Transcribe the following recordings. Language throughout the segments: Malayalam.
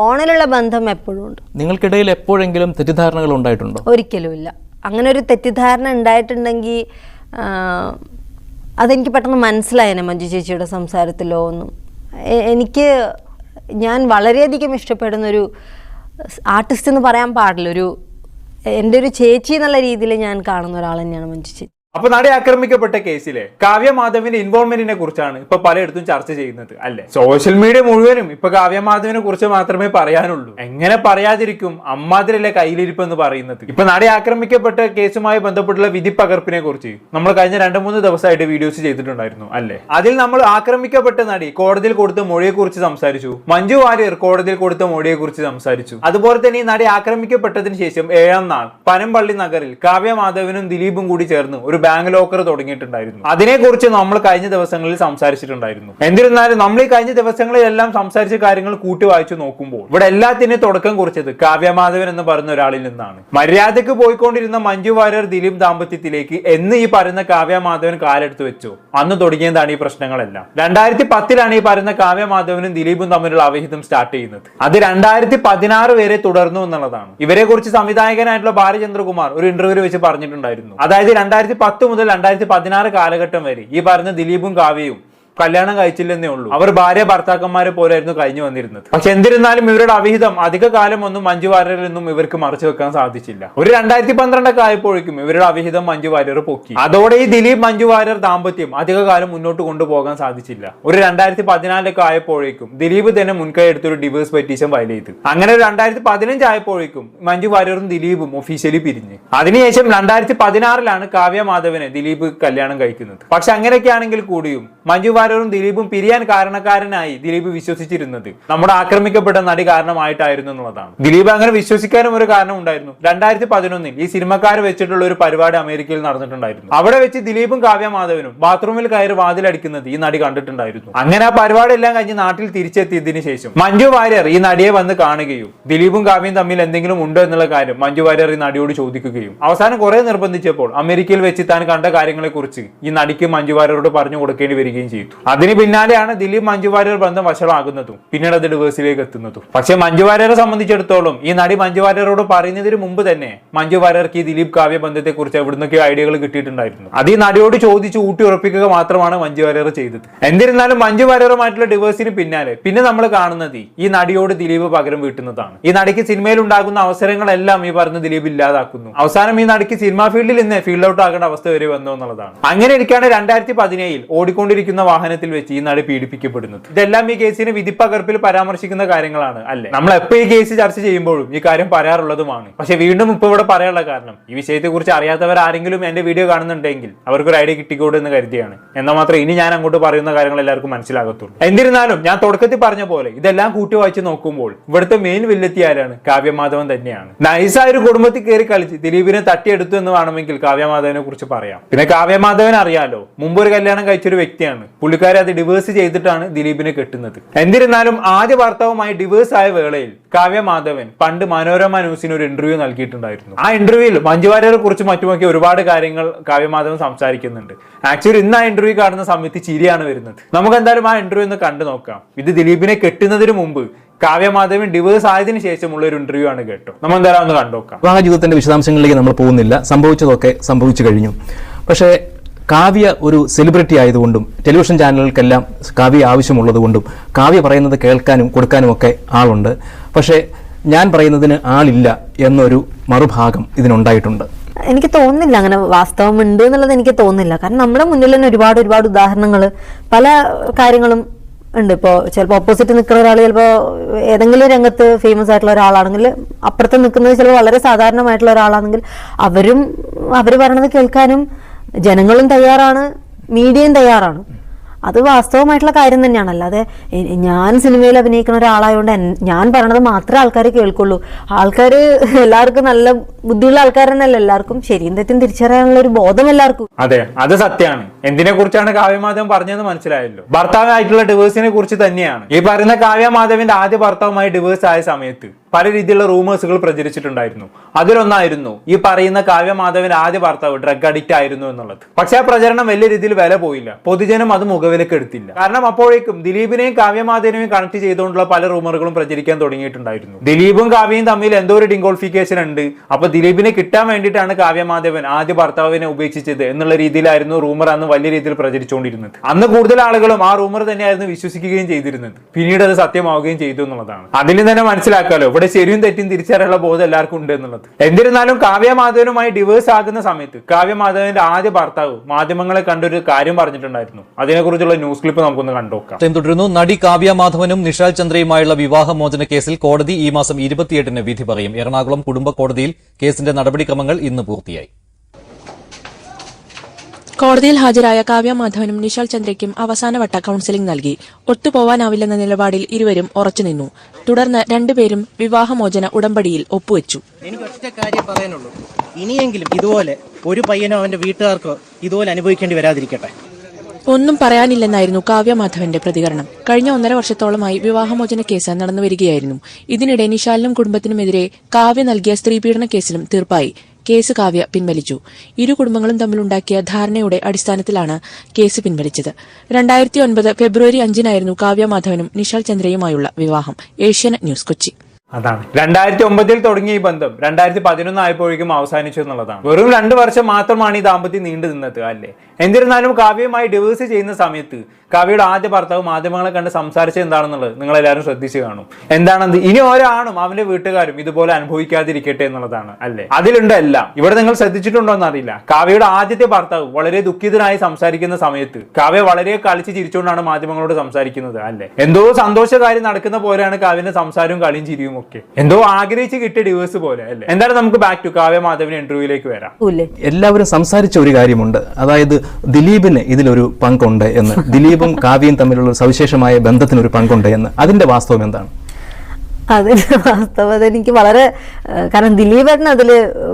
ഫോണിലുള്ള ബന്ധം എപ്പോഴും ഉണ്ട്. നിങ്ങൾക്കിടയിൽ എപ്പോഴെങ്കിലും തെറ്റിദ്ധാരണകൾ ഉണ്ടായിട്ടുണ്ടോ? ഒരിക്കലുമില്ല. അങ്ങനെ ഒരു തെറ്റിദ്ധാരണ ഉണ്ടായിട്ടുണ്ടെങ്കിൽ അതെനിക്ക് പെട്ടെന്ന് മനസ്സിലായേനെ മഞ്ജു ചേച്ചിയുടെ സംസാരത്തിലോ ഒന്നും. ഞാൻ വളരെയധികം ഇഷ്ടപ്പെടുന്നൊരു ആർട്ടിസ്റ്റ് എന്ന് പറയാൻ പാടില്ല, എൻ്റെ ഒരു ചേച്ചി എന്നുള്ള രീതിയിൽ ഞാൻ കാണുന്ന ഒരാൾ തന്നെയാണ് മഞ്ജു ചേച്ചി. അപ്പൊ നടി ആക്രമിക്കപ്പെട്ട കേസിലെ കാവ്യ മാധവിന്റെ ഇൻവോൾവ്മെന്റിനെ കുറിച്ചാണ് ഇപ്പൊ പലയിടത്തും ചർച്ച ചെയ്യുന്നത്, അല്ലെ? സോഷ്യൽ മീഡിയ മുഴുവനും ഇപ്പൊ കാവ്യ മാധവിനെ കുറിച്ച് മാത്രമേ പറയാനുള്ളൂ. എങ്ങനെ പറയാതിരിക്കും? അമ്മാതിരല്ലേ കയ്യിലിരിപ്പ് എന്ന് പറയുന്നത്. ഇപ്പൊ നടി ആക്രമിക്കപ്പെട്ട കേസുമായി ബന്ധപ്പെട്ടുള്ള വിധി പകർപ്പിനെ കുറിച്ച് നമ്മൾ കഴിഞ്ഞ 2-3 ദിവസമായിട്ട് വീഡിയോസ് ചെയ്തിട്ടുണ്ടായിരുന്നു, അല്ലെ? അതിൽ നമ്മൾ ആക്രമിക്കപ്പെട്ട നടി കോടതിയിൽ കൊടുത്ത മൊഴിയെ കുറിച്ച് സംസാരിച്ചു, മഞ്ജു വാര്യർ കോടതിയിൽ കൊടുത്ത മൊഴിയെ കുറിച്ച് സംസാരിച്ചു. അതുപോലെ തന്നെ ഈ നടി ആക്രമിക്കപ്പെട്ടതിന് ശേഷം 7ാം നാൾ പനമ്പള്ളി നഗറിൽ കാവ്യ മാധവനും ദിലീപും കൂടി ചേർന്ന് ഒരു ബാങ്ക് ലോക്കർ തുടങ്ങിയിട്ടുണ്ടായിരുന്നു. അതിനെക്കുറിച്ച് നമ്മൾ കഴിഞ്ഞ ദിവസങ്ങളിൽ സംസാരിച്ചിട്ടുണ്ടായിരുന്നു. എന്നിരുന്നാലും നമ്മൾ ഈ കഴിഞ്ഞ ദിവസങ്ങളിലെല്ലാം സംസാരിച്ച കാര്യങ്ങൾ കൂട്ടി വായിച്ചു നോക്കുമ്പോൾ ഇവിടെ എല്ലാത്തിനും തുടക്കം കുറിച്ചത് കാവ്യ മാധവൻ എന്ന് പറയുന്ന ഒരാളിൽ നിന്നാണ്. മര്യാദക്ക് പോയിക്കൊണ്ടിരുന്ന മഞ്ജു വാര്യർ ദിലീപ് ദാമ്പത്യത്തിലേക്ക് എന്ന് ഈ പറയുന്ന കാവ്യ മാധവൻ കാലെടുത്ത് വെച്ചു. അന്ന് തുടങ്ങിയതാണ് ഈ പ്രശ്നങ്ങളെല്ലാം. 2010 ഈ പറയുന്ന കാവ്യ മാധവനും ദിലീപും തമ്മിലുള്ള അവിഹിതം സ്റ്റാർട്ട് ചെയ്യുന്നത്. അത് 2016 വരെ തുടർന്നു എന്നുള്ളതാണ്. ഇവരെ കുറിച്ച് സംവിധായകനായിട്ടുള്ള ബാലചന്ദ്രകുമാർ ഒരു ഇന്റർവ്യൂവിൽ വെച്ച് പറഞ്ഞിട്ടുണ്ടായിരുന്നു. അതായത് 2010 മുതൽ 2016 കാലഘട്ടം വരെ ഈ പറഞ്ഞ ദിലീപും കാവ്യയും കല്യാണം കഴിച്ചില്ലെന്നേ ഉള്ളൂ. അവർ ഭാര്യ ഭർത്താക്കന്മാരെ പോലെയായിരുന്നു കഴിഞ്ഞു വന്നിരുന്നത്. പക്ഷെ എന്നിരുന്നാലും ഇവരുടെ അവിഹിതം അധിക കാലം ഒന്നും മഞ്ജു വാര്യരിൽ നിന്നും ഇവർക്ക് മറച്ചു വെക്കാൻ സാധിച്ചില്ല. ഒരു 2012 ആയപ്പോഴേക്കും ഇവരുടെ അവിഹിതം മഞ്ജു വാര്യർ പൊക്കി. അതോടെ ഈ ദിലീപ് മഞ്ജു വാര്യർ ദാമ്പത്യം അധിക കാലം മുന്നോട്ട് കൊണ്ടുപോകാൻ സാധിച്ചില്ല. ഒരു 2014 ആയപ്പോഴേക്കും ദിലീപ് തന്നെ മുൻകൈ എടുത്തൊരു ഡിവോഴ്സ് പെറ്റീഷൻ ഫയൽ ചെയ്തു. അങ്ങനെ 2015 ആയപ്പോഴേക്കും മഞ്ജു വാര്യറും ദിലീപും ഒഫീഷ്യലി പിരിഞ്ഞ്. അതിനുശേഷം 2016 കാവ്യ മാധവനെ ദിലീപ് കല്യാണം കഴിക്കുന്നത്. പക്ഷെ അങ്ങനെയൊക്കെയാണെങ്കിൽ കൂടിയും മഞ്ജു വാര്യറും ദിലീപും പിരിയാൻ കാരണക്കാരനായി ദിലീപ് വിശ്വസിച്ചിരുന്നത് നമ്മുടെ ആക്രമിക്കപ്പെട്ട നടി കാരണമായിട്ടായിരുന്നു എന്നുള്ളതാണ്. ദിലീപ് അങ്ങനെ വിശ്വസിക്കാനും ഒരു കാരണം ഉണ്ടായിരുന്നു. 2011 ഈ സിനിമക്കാർ വെച്ചിട്ടുള്ള ഒരു പരിപാടി അമേരിക്കയിൽ നടന്നിട്ടുണ്ടായിരുന്നു. അവിടെ വെച്ച് ദിലീപും കാവ്യ മാധവനും ബാത്റൂമിൽ കയറി വാതിലടിക്കുന്നത് ഈ നടി കണ്ടിട്ടുണ്ടായിരുന്നു. അങ്ങനെ ആ പരിപാടി എല്ലാം കഴിഞ്ഞ് നാട്ടിൽ തിരിച്ചെത്തിയതിനു ശേഷം മഞ്ജു വാര്യർ ഈ നടിയെ വന്ന് കാണുകയും ദിലീപും കാവ്യയും തമ്മിൽ എന്തെങ്കിലും ഉണ്ടോ എന്നുള്ള കാര്യം മഞ്ജു വാര്യർ ഈ നടിയോട് ചോദിക്കുകയും അവസാനം കുറെ നിർബന്ധിച്ചപ്പോൾ അമേരിക്കയിൽ വെച്ച് താൻ കണ്ട കാര്യങ്ങളെ കുറിച്ച് ഈ നടിക്ക് മഞ്ജു വാര്യരോട് പറഞ്ഞു കൊടുക്കേണ്ടി വരികയും ചെയ്തു. അതിന് പിന്നാലെയാണ് ദിലീപ് മഞ്ജു വാര്യർ ബന്ധം വഷളാകുന്നതും പിന്നീട് അത് ഡിവേഴ്സിലേക്ക് എത്തുന്നതും. പക്ഷെ മഞ്ജു വാര്യരെ സംബന്ധിച്ചിടത്തോളം ഈ നടി മഞ്ജു വാര്യരോട് പറയുന്നതിന് മുമ്പ് തന്നെ മഞ്ജു വാര്യർക്ക് ഈ ദിലീപ് കാവ്യ ബന്ധത്തെ കുറിച്ച് എവിടുന്നൊക്കെ ഐഡിയകൾ കിട്ടിയിട്ടുണ്ടായിരുന്നു. അത് ഈ നടിയോട് ചോദിച്ച് ഊട്ടി ഉറപ്പിക്കുക മാത്രമാണ് മഞ്ജു വാര്യർ ചെയ്തത്. എന്നിരുന്നാലും മഞ്ജു വാര്യറുമായിട്ടുള്ള ഡിവേഴ്സിന് പിന്നാലെ പിന്നെ നമ്മൾ കാണുന്നത് ഈ നടിയോട് ദിലീപ് പകരം വീട്ടുന്നതാണ്. ഈ നടിക്ക് സിനിമയിൽ ഉണ്ടാകുന്ന അവസരങ്ങളെല്ലാം ഈ പറഞ്ഞ ദിലീപ് ഇല്ലാതാക്കുന്നു. അവസാനം ഈ നടിക്ക് സിനിമാ ഫീൽഡിൽ നിന്ന് ഫീൽഡ് ഔട്ട് ആകേണ്ട അവസ്ഥ വരെ വന്നു എന്നുള്ളതാണ്. അങ്ങനെ ഇരിക്കാണ് 2017 ഓടിക്കൊണ്ടിരിക്കുന്ന വാഹനത്തിൽ വെച്ച് ഈ നടി പീഡിപ്പിക്കപ്പെടുന്നത്. ഇതെല്ലാം ഈ കേസിന് വിധിപ്പകർപ്പിൽ പരാമർശിക്കുന്ന കാര്യങ്ങളാണ്, അല്ലെ? നമ്മൾ എപ്പോ ഈ കേസ് ചർച്ച ചെയ്യുമ്പോഴും ഈ കാര്യം പറയാറുള്ളതുമാണ്. പക്ഷെ വീണ്ടും ഇപ്പൊ ഇവിടെ പറയാനുള്ള കാരണം ഈ വിഷയത്തെ കുറിച്ച് അറിയാത്തവർ ആരെങ്കിലും എന്റെ വീഡിയോ കാണുന്നുണ്ടെങ്കിൽ അവർക്കൊരു ഐഡിയ കിട്ടിക്കോട്ടെ എന്ന് കരുതിയാണ്. എന്നാൽ മാത്രം ഇനി ഞാൻ അങ്ങോട്ട് പറയുന്ന കാര്യങ്ങൾ എല്ലാവർക്കും മനസ്സിലാകത്തുള്ളൂ. എന്നിരുന്നാലും ഞാൻ തുടക്കത്തിൽ പറഞ്ഞ പോലെ ഇതെല്ലാം കൂട്ടി വായിച്ച് നോക്കുമ്പോൾ ഇവിടുത്തെ മെയിൻ വില്ലത്തി ആരാണ്? കാവ്യമാധവൻ തന്നെയാണ്. നൈസായ ഒരു കുടുംബത്തിൽ കയറി കളിച്ച് ദിലീപിനെ തട്ടിയെടുത്തു എന്ന് വേണമെങ്കിൽ കാവ്യമാധവനെ കുറിച്ച് പറയാം. പിന്നെ കാവ്യമാധവൻ അറിയാലോ, മുമ്പ് ഒരു കല്യാണം കഴിച്ചൊരു വ്യക്തിയാണ്. പുള്ളിക്കാരെ അത് ഡിവേഴ്സ് ചെയ്തിട്ടാണ് ദിലീപിനെ കെട്ടുന്നത്. എന്നിരുന്നാലും ആദ്യ ഭർത്താവുമായി ഡിവേഴ്സ് ആയ വേളയിൽ കാവ്യ മാധവൻ പണ്ട് മനോരമ ന്യൂസിന് ഒരു ഇന്റർവ്യൂ നൽകിയിട്ടുണ്ടായിരുന്നു. ആ ഇന്റർവ്യൂവിൽ മഞ്ജു വാര്യരെ കുറിച്ച് മറ്റുമൊക്കെ ഒരുപാട് കാര്യങ്ങൾ കാവ്യ മാധവൻ സംസാരിക്കുന്നുണ്ട്. ആക്ച്വലി ഇന്ന് ആ ഇന്റർവ്യൂ കാണുന്ന സമയത്ത് ചിരിയാണ് വരുന്നത്. നമുക്ക് എന്തായാലും ആ ഇന്റർവ്യൂ ഒന്ന് കണ്ടു നോക്കാം. ഇത് ദിലീപിനെ കെട്ടുന്നതിന് മുമ്പ് കാവ്യ മാധവൻ ഡിവേഴ്സ് ആയതിനു ശേഷമുള്ള ഒരു ഇന്റർവ്യൂ ആണ് കേട്ടോ. നമ്മൾ എന്തായാലും ഒന്ന് കണ്ടുനോക്കാം. വിവാഹ ജീവിതത്തിന്റെ വിശദാംശങ്ങളിലേക്ക് നമ്മൾ പോകുന്നില്ല. സംഭവിച്ചതൊക്കെ സംഭവിച്ചു കഴിഞ്ഞു. പക്ഷേ കാവ്യ ഒരു സെലിബ്രിറ്റി ആയതുകൊണ്ടും ടെലിവിഷൻ ചാനലുകൾക്കെല്ലാം കാവ്യ ആവശ്യമുള്ളതുകൊണ്ടും കാവ്യ പറയുന്നത് കേൾക്കാനും കൊടുക്കാനും ഒക്കെ ആളുണ്ട്. പക്ഷേ ഞാൻ പറയുന്നതിന് ആളില്ല എന്നൊരു മറുഭാഗം ഇതിനുണ്ടായിട്ടുണ്ട്. എനിക്ക് തോന്നുന്നില്ല അങ്ങനെ വാസ്തവമുണ്ട് എന്നുള്ളത്. എനിക്ക് തോന്നുന്നില്ല. കാരണം നമ്മുടെ മുന്നിൽ തന്നെ ഒരുപാട് ഉദാഹരണങ്ങൾ പല കാര്യങ്ങളും ഉണ്ട്. ഇപ്പോൾ ചിലപ്പോൾ ഓപ്പോസിറ്റ് നിൽക്കുന്ന ഒരാൾ ചിലപ്പോൾ ഏതെങ്കിലും രംഗത്ത് ഫേമസ് ആയിട്ടുള്ള ഒരാളാണെങ്കിൽ അപ്പുറത്ത് നിൽക്കുന്നത് ചിലപ്പോൾ വളരെ സാധാരണമായിട്ടുള്ള ഒരാളാണെങ്കിൽ അവർ പറയണത് കേൾക്കാനും ജനങ്ങളും തയ്യാറാണ്, മീഡിയയും തയ്യാറാണ്. അത് വാസ്തവമായിട്ടുള്ള കാര്യം തന്നെയാണ്. അല്ലാതെ ഞാൻ സിനിമയിൽ അഭിനയിക്കുന്ന ഒരാളായതുകൊണ്ട് ഞാൻ പറയണത് മാത്രമേ ആൾക്കാർ കേൾക്കുള്ളൂ. ആൾക്കാർ എല്ലാവർക്കും നല്ല ബുദ്ധിയുള്ള ആൾക്കാർ തന്നെയല്ല, എല്ലാവർക്കും ശരിയും തെറ്റും തിരിച്ചറിയാനുള്ള ഒരു ബോധം എല്ലാവർക്കും. അതെ, അത് സത്യമാണ്. എന്തിനെ കുറിച്ചാണ് കാവ്യമാധവൻ പറഞ്ഞതെന്ന് മനസ്സിലായല്ലോ. ഭർത്താവായിട്ടുള്ള ഡിവേഴ്സിനെ കുറിച്ച് തന്നെയാണ്. ഈ പറയുന്ന കാവ്യമാധവന്റെ ആദ്യ ഭർത്താവുമായി ഡിവേഴ്സ് ആയ സമയത്ത് പല രീതിയിലുള്ള റൂമേഴ്സുകൾ പ്രചരിച്ചിട്ടുണ്ടായിരുന്നു. അതിലൊന്നായിരുന്നു ഈ പറയുന്ന കാവ്യമാധവന്റെ ആദ്യ ഭർത്താവ് ഡ്രഗ് അഡിക്റ്റ് ആയിരുന്നു എന്നുള്ളത്. പക്ഷെ ആ പ്രചരണം വലിയ രീതിയിൽ വില പോയില്ല. പൊതുജനം അത് മുഖവിലക്കെടുത്തു. മുഖവിലേക്ക് എടുത്തില്ല. കാരണം അപ്പോഴേക്കും ദിലീപിനെയും കാവ്യമാധവനെയും കണക്ട് ചെയ്തുകൊണ്ടുള്ള പല റൂമറുകളും പ്രചരിക്കാൻ തുടങ്ങിയിട്ടുണ്ടായിരുന്നു. ദിലീപും കാവ്യയും തമ്മിൽ എന്തോ ഒരു ഡിങ്കോൾഫിക്കേഷൻ ഉണ്ട്, അപ്പൊ ദിലീപിനെ കിട്ടാൻ വേണ്ടിയിട്ടാണ് കാവ്യമാധവൻ ആദ്യ ഭർത്താവിനെ ഉപേക്ഷിച്ചത് എന്നുള്ള രീതിയിലായിരുന്നു റൂമർ അന്ന് വലിയ രീതിയിൽ പ്രചരിച്ചുകൊണ്ടിരുന്നത്. അന്ന് കൂടുതൽ ആളുകളും ആ റൂമർ തന്നെയായിരുന്നു വിശ്വസിക്കുകയും ചെയ്തിരുന്നത്. പിന്നീട് അത് സത്യമാവുകയും ചെയ്തു എന്നുള്ളതാണ്. അതിൽ തന്നെ മനസ്സിലാക്കാലോ ഇവിടെ ശരിയും തെറ്റും തിരിച്ചറിയാനുള്ള ബോധം എല്ലാവർക്കും ഉണ്ട് എന്നുള്ളത്. എന്നിരുന്നാലും കാവ്യമാധവനുമായി ഡിവേഴ്സ് ആകുന്ന സമയത്ത് കാവ്യമാധവന്റെ ആദ്യ ഭർത്താവ് മാധ്യമങ്ങളെ കണ്ടൊരു കാര്യം പറഞ്ഞിട്ടുണ്ടായിരുന്നു. അതിനെക്കുറിച്ചുള്ള ന്യൂസ് ക്ലിപ്പ് നമുക്കൊന്ന് കണ്ടുനോക്കാം. തുടരുന്നു. നടി കാവ്യ മാധവനും നിഷാൽ ചന്ദ്രയുമായുള്ള വിവാഹമോചന കേസിൽ കോടതി ഈ മാസം 28-ന് വിധി പറയും. എറണാകുളം കുടുംബ കോടതിയിൽ കേസിന്റെ നടപടിക്രമങ്ങൾ ഇന്ന് പൂർത്തിയായി. കോടതിയിൽ ഹാജരായ കാവ്യ മാധവനും നിഷാൽ ചന്ദ്രയ്ക്കും അവസാനവട്ട കൌൺസിലിംഗ് നൽകി. ഒത്തുപോവാനാവില്ലെന്ന നിലപാടിൽ ഇരുവരും ഉറച്ചുനിന്നു. തുടർന്ന് രണ്ടുപേരും വിവാഹമോചന ഉടമ്പടിയിൽ ഒപ്പുവെച്ചു. എനിക്ക് ഒറ്റ കാര്യം പറയാനുള്ളൂ, ഇനിയെങ്കിലും ഇതുപോലെ ഒരു പയ്യനോ അവന്റെ വീട്ടുകാർക്കോ ഇതുപോലെ അനുഭവിക്കേണ്ടി വരാതിരിക്കട്ടെ. ഒന്നും പറയാനില്ലെന്നായിരുന്നു കാവ്യ മാധവന്റെ പ്രതികരണം. കഴിഞ്ഞ 1.5 വർഷത്തോളമായി വിവാഹമോചന കേസ് നടന്നുവരികയായിരുന്നു. ഇതിനിടെ നിഷാലിനും കുടുംബത്തിനുമെതിരെ കാവ്യ നൽകിയ സ്ത്രീപീഡന കേസിലും തീർപ്പായി. കേസ് കാവ്യ പിൻവലിച്ചു. ഇരു കുടുംബങ്ങളും തമ്മിലുണ്ടാക്കിയ ധാരണയുടെ അടിസ്ഥാനത്തിലാണ് കേസ് പിൻവലിച്ചത്. 2009 ഫെബ്രുവരി 5-നായിരുന്നു കാവ്യ മാധവനും നിഷാൽ ചന്ദ്രയുമായുള്ള വിവാഹം. ഏഷ്യാനെറ്റ് ന്യൂസ്, കൊച്ചി. അതാണ് 2009 തുടങ്ങിയ ഈ ബന്ധം 2011 ആയപ്പോഴേക്കും അവസാനിച്ചു എന്നുള്ളതാണ്. വെറും 2 വർഷം മാത്രമാണ് ഈ ദാമ്പത്യം നീണ്ടു നിന്നത് അല്ലേ. എന്നിരുന്നാലും കാവ്യയുമായി ഡിവേഴ്സ് ചെയ്യുന്ന സമയത്ത് കാവ്യയുടെ ആദ്യ ഭർത്താവ് മാധ്യമങ്ങളെ കണ്ട് സംസാരിച്ചത് എന്താണെന്നുള്ളത് നിങ്ങൾ എല്ലാവരും ശ്രദ്ധിച്ചു കാണും. എന്താണെന്ന് ഇനി ഒരാണും അവന്റെ വീട്ടുകാരും ഇതുപോലെ അനുഭവിക്കാതിരിക്കട്ടെ എന്നുള്ളതാണ് അല്ലേ. അതിലുണ്ട് എല്ലാം. ഇവിടെ നിങ്ങൾ ശ്രദ്ധിച്ചിട്ടുണ്ടോ എന്നറിയില്ല, കാവ്യയുടെ ആദ്യത്തെ ഭർത്താവ് വളരെ ദുഃഖിതനായി സംസാരിക്കുന്ന സമയത്ത് കാവ്യ വളരെ കളിച്ച് ചിരിച്ചുകൊണ്ടാണ് മാധ്യമങ്ങളോട് സംസാരിക്കുന്നത് അല്ലേ. എന്തോ സന്തോഷകാര്യം നടക്കുന്ന പോലെയാണ് കാവ്യന്റെ സംസാരവും കളിയും ചിരിയും ഒക്കെ. എന്തോ ആഗ്രഹിച്ച് കിട്ടിയ ഡിവേഴ്സ് പോലെ അല്ലേ. എന്തായാലും നമുക്ക് ബാക്ക് ടു കാവ്യ മാധവൻ ഇന്റർവ്യൂയിലേക്ക് വരാം. എല്ലാവരും സംസാരിച്ച ഒരു കാര്യമുണ്ട്, അതായത് ദിലീപിന് ഇതിലൊരു പങ്കുണ്ട് എന്ന്, ദിലീപും കാവ്യയും തമ്മിലുള്ള സവിശേഷമായ ബന്ധത്തിനൊരു പങ്കുണ്ട് എന്ന്. അതിന്റെ വാസ്തവം എന്താണ്? അതിന്റെ വാസ്തവത എനിക്ക് വളരെ, കാരണം ദിലീപേട്ടൻ അതിൽ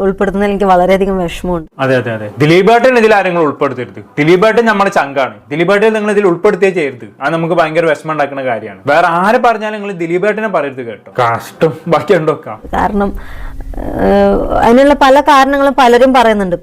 ഉൾപ്പെടുത്തുന്നതിൽ എനിക്ക് വളരെയധികം വിഷമമുണ്ട്. അതെ അതെ അതെ, ദിലീപേട്ടൻ ഇതിൽ ആരെങ്കിലും ഉൾപ്പെടുത്തരുത്. ദിലീപേട്ടൻ നമ്മുടെ ചങ്കാണ്. ദിലീപേട്ടൻ നിങ്ങൾ ഇതിൽ ഉൾപ്പെടുത്തിയേ ചെയ്യരുത്. അത് നമുക്ക് ഭയങ്കര വിഷമം ഉണ്ടാക്കുന്ന കാര്യമാണ്. വേറെ ആരെ പറഞ്ഞാലും നിങ്ങൾ ദിലീപേട്ടനെ പറയരുത് കേട്ടോ. കഷ്ടം. ബാക്കി ഉണ്ടോക്കാം. കാരണം അതിനുള്ള പല കാരണങ്ങളും പലരും പറയുന്നുണ്ട്.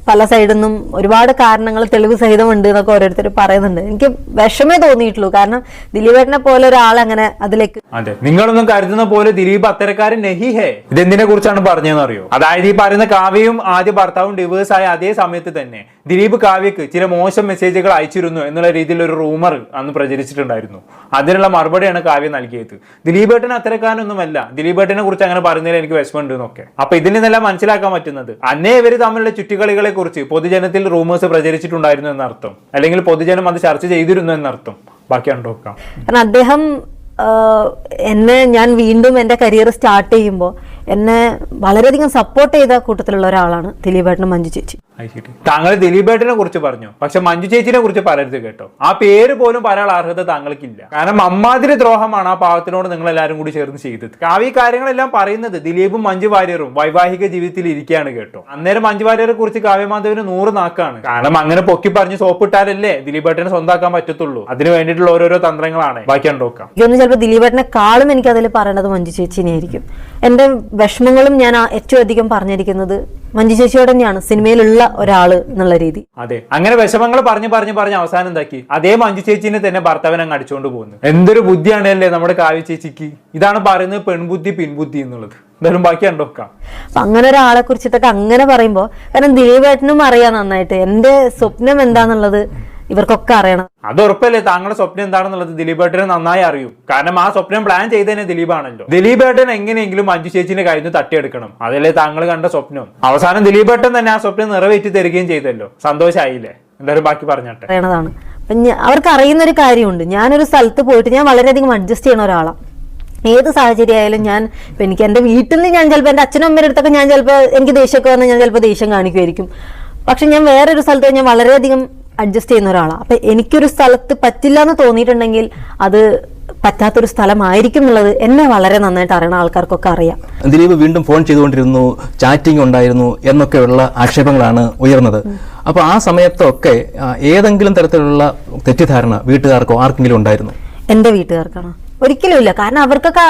പല സൈഡിൽ നിന്നും ഒരുപാട് കാരണങ്ങൾ തെളിവ് സഹിതമുണ്ട് എന്നൊക്കെ ഓരോരുത്തർ പറയുന്നുണ്ട്. എനിക്ക് വിഷമേ തോന്നിയിട്ടുള്ളൂ. കാരണം ദിലീപേട്ടനെ പോലെ ഒരാൾ അങ്ങനെ അതിലേക്ക്, അതെ, നിങ്ങളൊന്നും കരുതുന്ന പോലെ ദിലീപ് അത്തരക്കാരൻ നെഹി ഹേ. ഇതെന്തിനെ കുറിച്ചാണ് പറഞ്ഞതെന്ന് അറിയോ? അതായത് ഈ പറയുന്ന കാവ്യയും ആദ്യ ഭർത്താവും ഡിവേഴ്സ് ആയ അതേ സമയത്ത് തന്നെ ദിലീപ് കാവ്യക്ക് ചില മോശം മെസ്സേജുകൾ അയച്ചിരുന്നു എന്നുള്ള രീതിയിൽ ഒരു റൂമർ അന്ന് പ്രചരിച്ചിട്ടുണ്ടായിരുന്നു. അതിനുള്ള മറുപടിയാണ് കാവ്യ നൽകിയത്. ദിലീപേട്ടൻ അത്തരക്കാരനൊന്നുമല്ല. ദിലീപേട്ടനെ കുറിച്ച് അങ്ങനെ പറയുന്നതിൽ എനിക്ക് വിഷമമുണ്ട് എന്നൊക്കെ. അപ്പൊ ഇതിൽ നിന്നെല്ലാം മനസ്സിലാക്കാൻ പറ്റുന്നത് അന്നേ ഇവര് തമ്മിലുള്ള ചുറ്റിക്കളികളെ കുറിച്ച് പൊതുജനത്തിൽ റൂമേഴ്സ് പ്രചരിച്ചിട്ടുണ്ടായിരുന്നു എന്നർത്ഥം, അല്ലെങ്കിൽ പൊതുജനം അത് ചർച്ച ചെയ്തിരുന്നു എന്നർത്ഥം. ബാക്കി കണ്ടോക്കാം. കാരണം അദ്ദേഹം ഞാൻ വീണ്ടും എൻ്റെ കരിയർ സ്റ്റാർട്ട് ചെയ്യുമ്പോൾ എന്നെ വളരെയധികം സപ്പോർട്ട് ചെയ്ത കൂട്ടത്തിലുള്ള ഒരാളാണ് ദിലീപേട്ടനും മഞ്ജു ചേച്ചി. താങ്കൾ ദിലീപേട്ടനെ കുറിച്ച് പറഞ്ഞു, പക്ഷെ മഞ്ജു ചേച്ചിനെ കുറിച്ച് പറയരുത് കേട്ടോ. ആ പേര് പോലും പറയാൻ അർഹത താങ്കൾക്കില്ല. കാരണം അമ്മാതിരി ദ്രോഹമാണ് ആ പാവത്തിനോട് നിങ്ങൾ എല്ലാവരും കൂടി ചേർന്ന് ചെയ്തത്. ഈ കാര്യങ്ങളെല്ലാം പറയുന്നത് ദിലീപും മഞ്ജു വാര്യറും വൈവാഹിക ജീവിതത്തിൽ ഇരിക്കുകയാണ് കേട്ടോ. അന്നേരം മഞ്ജു വാര്യരെ കുറിച്ച് കാവ്യമാധവന് 100 നാക്കാണ്. കാരണം അങ്ങനെ പൊക്കി പറഞ്ഞ് സോപ്പിട്ടാലല്ലേ ദിലീപേട്ടനെ സ്വന്തമാക്കാൻ പറ്റത്തുള്ളൂ. അതിന് വേണ്ടിയിട്ടുള്ള ഓരോരോ തന്ത്രങ്ങളാണ്. ബാക്കി കണ്ടോക്കാം. ചിലപ്പോൾ ദിലീപേട്ടനെക്കാളും എനിക്ക് അതിൽ പറയേണ്ടത് മഞ്ജു ചേച്ചിനെ ആയിരിക്കും. എന്റെ വിഷമങ്ങളും ഞാൻ ഏറ്റവും അധികം പറഞ്ഞിരിക്കുന്നത് മഞ്ജു ചേച്ചിയോട് തന്നെയാണ്, സിനിമയിലുള്ള ഒരാള് എന്നുള്ള രീതി. അതെ, അങ്ങനെ വിഷമങ്ങൾ പറഞ്ഞ് അവസാനം എന്താക്കി അതേ മഞ്ജു ചേച്ചിനെ തന്നെ ഭർത്താവിനെ അങ്ങ് അടിച്ചുകൊണ്ട് പോകുന്നു. എന്തൊരു ബുദ്ധിയാണ് അല്ലേ നമ്മുടെ കാവ്യ ചേച്ചിക്ക്. ഇതാണ് പറയുന്നത് പെൺബുദ്ധി പിൻബുദ്ധി എന്നുള്ളത്. എന്തായാലും ബാക്കി കണ്ടോക്കാം. അപ്പൊ അങ്ങനെ ഒരാളെ കുറിച്ചിട്ടൊക്കെ അങ്ങനെ പറയുമ്പോ, കാരണം ദിലീപേട്ടനും അറിയാം നന്നായിട്ട് എന്റെ സ്വപ്നം എന്താന്നുള്ളത് ഇവർക്കൊക്കെ അറിയണം. അത് ഉറപ്പല്ലേ, താങ്കളുടെ സ്വപ്നം എന്താണെന്നുള്ളത് ദിലീപേട്ടനെ നന്നായി അറിയൂ. കാരണം ആ സ്വപ്നം പ്ലാൻ ചെയ്തതന്നെ ദിലീപാണല്ലോ. ദിലീപേട്ടൻ എങ്ങനെയെങ്കിലും മഞ്ജു ചേച്ചിന്റെ കയ്യിൽ നിന്ന് തട്ടിയെടുക്കണം, അതല്ലേ താങ്കൾ കണ്ട സ്വപ്നം. അവസാനം ദിലീപേട്ടൻ തന്നെ ആ സ്വപ്നം നിറവേറ്റി തരികയും ചെയ്തല്ലോ. സന്തോഷമായില്ലേ? എന്തായാലും ബാക്കി പറഞ്ഞാട്ടെ. അറിയണതാണ്. അവർക്ക് അറിയുന്ന ഒരു കാര്യമുണ്ട്. ഞാനൊരു സ്ഥലത്ത് പോയിട്ട് ഞാൻ വളരെയധികം അഡ്ജസ്റ്റ് ചെയ്യണ ഒരാളാണ്. ഏത് സാഹചര്യമായാലും ഞാൻ ഇപ്പം എനിക്ക് എൻ്റെ വീട്ടിൽ നിന്ന് ഞാൻ ചിലപ്പോൾ എൻ്റെ അച്ഛനും അമ്മയുടെ അടുത്തൊക്കെ ഞാൻ ചിലപ്പോൾ എനിക്ക് ദേഷ്യമൊക്കെ വന്നാൽ ഞാൻ ചിലപ്പോൾ ദേഷ്യം കാണിക്കുമായിരിക്കും. പക്ഷെ ഞാൻ വേറൊരു സ്ഥലത്ത് ഞാൻ വളരെയധികം അഡ്ജസ്റ്റ് ചെയ്യുന്ന ഒരാളാണ്. അപ്പം എനിക്കൊരു സ്ഥലത്ത് പറ്റില്ല എന്ന് തോന്നിയിട്ടുണ്ടെങ്കിൽ അത് പറ്റാത്തൊരു സ്ഥലമായിരിക്കും എന്നുള്ളത് എന്നെ വളരെ നന്നായിട്ട് അറിയണ ആൾക്കാർക്കൊക്കെ അറിയാം. ദിലീപ് വീണ്ടും ഫോൺ ചെയ്തുകൊണ്ടിരുന്നു, ചാറ്റിംഗ് ഉണ്ടായിരുന്നു എന്നൊക്കെയുള്ള ആക്ഷേപങ്ങളാണ് ഉയർന്നത്. അപ്പോൾ ആ സമയത്തൊക്കെ ഏതെങ്കിലും തരത്തിലുള്ള തെറ്റിദ്ധാരണ വീട്ടുകാർക്കോ ആർക്കെങ്കിലും ഉണ്ടായിരുന്നു? എൻ്റെ വീട്ടുകാർക്കാണ്. ഒരിക്കലും ഇല്ല. കാരണം അവർക്കൊക്കെ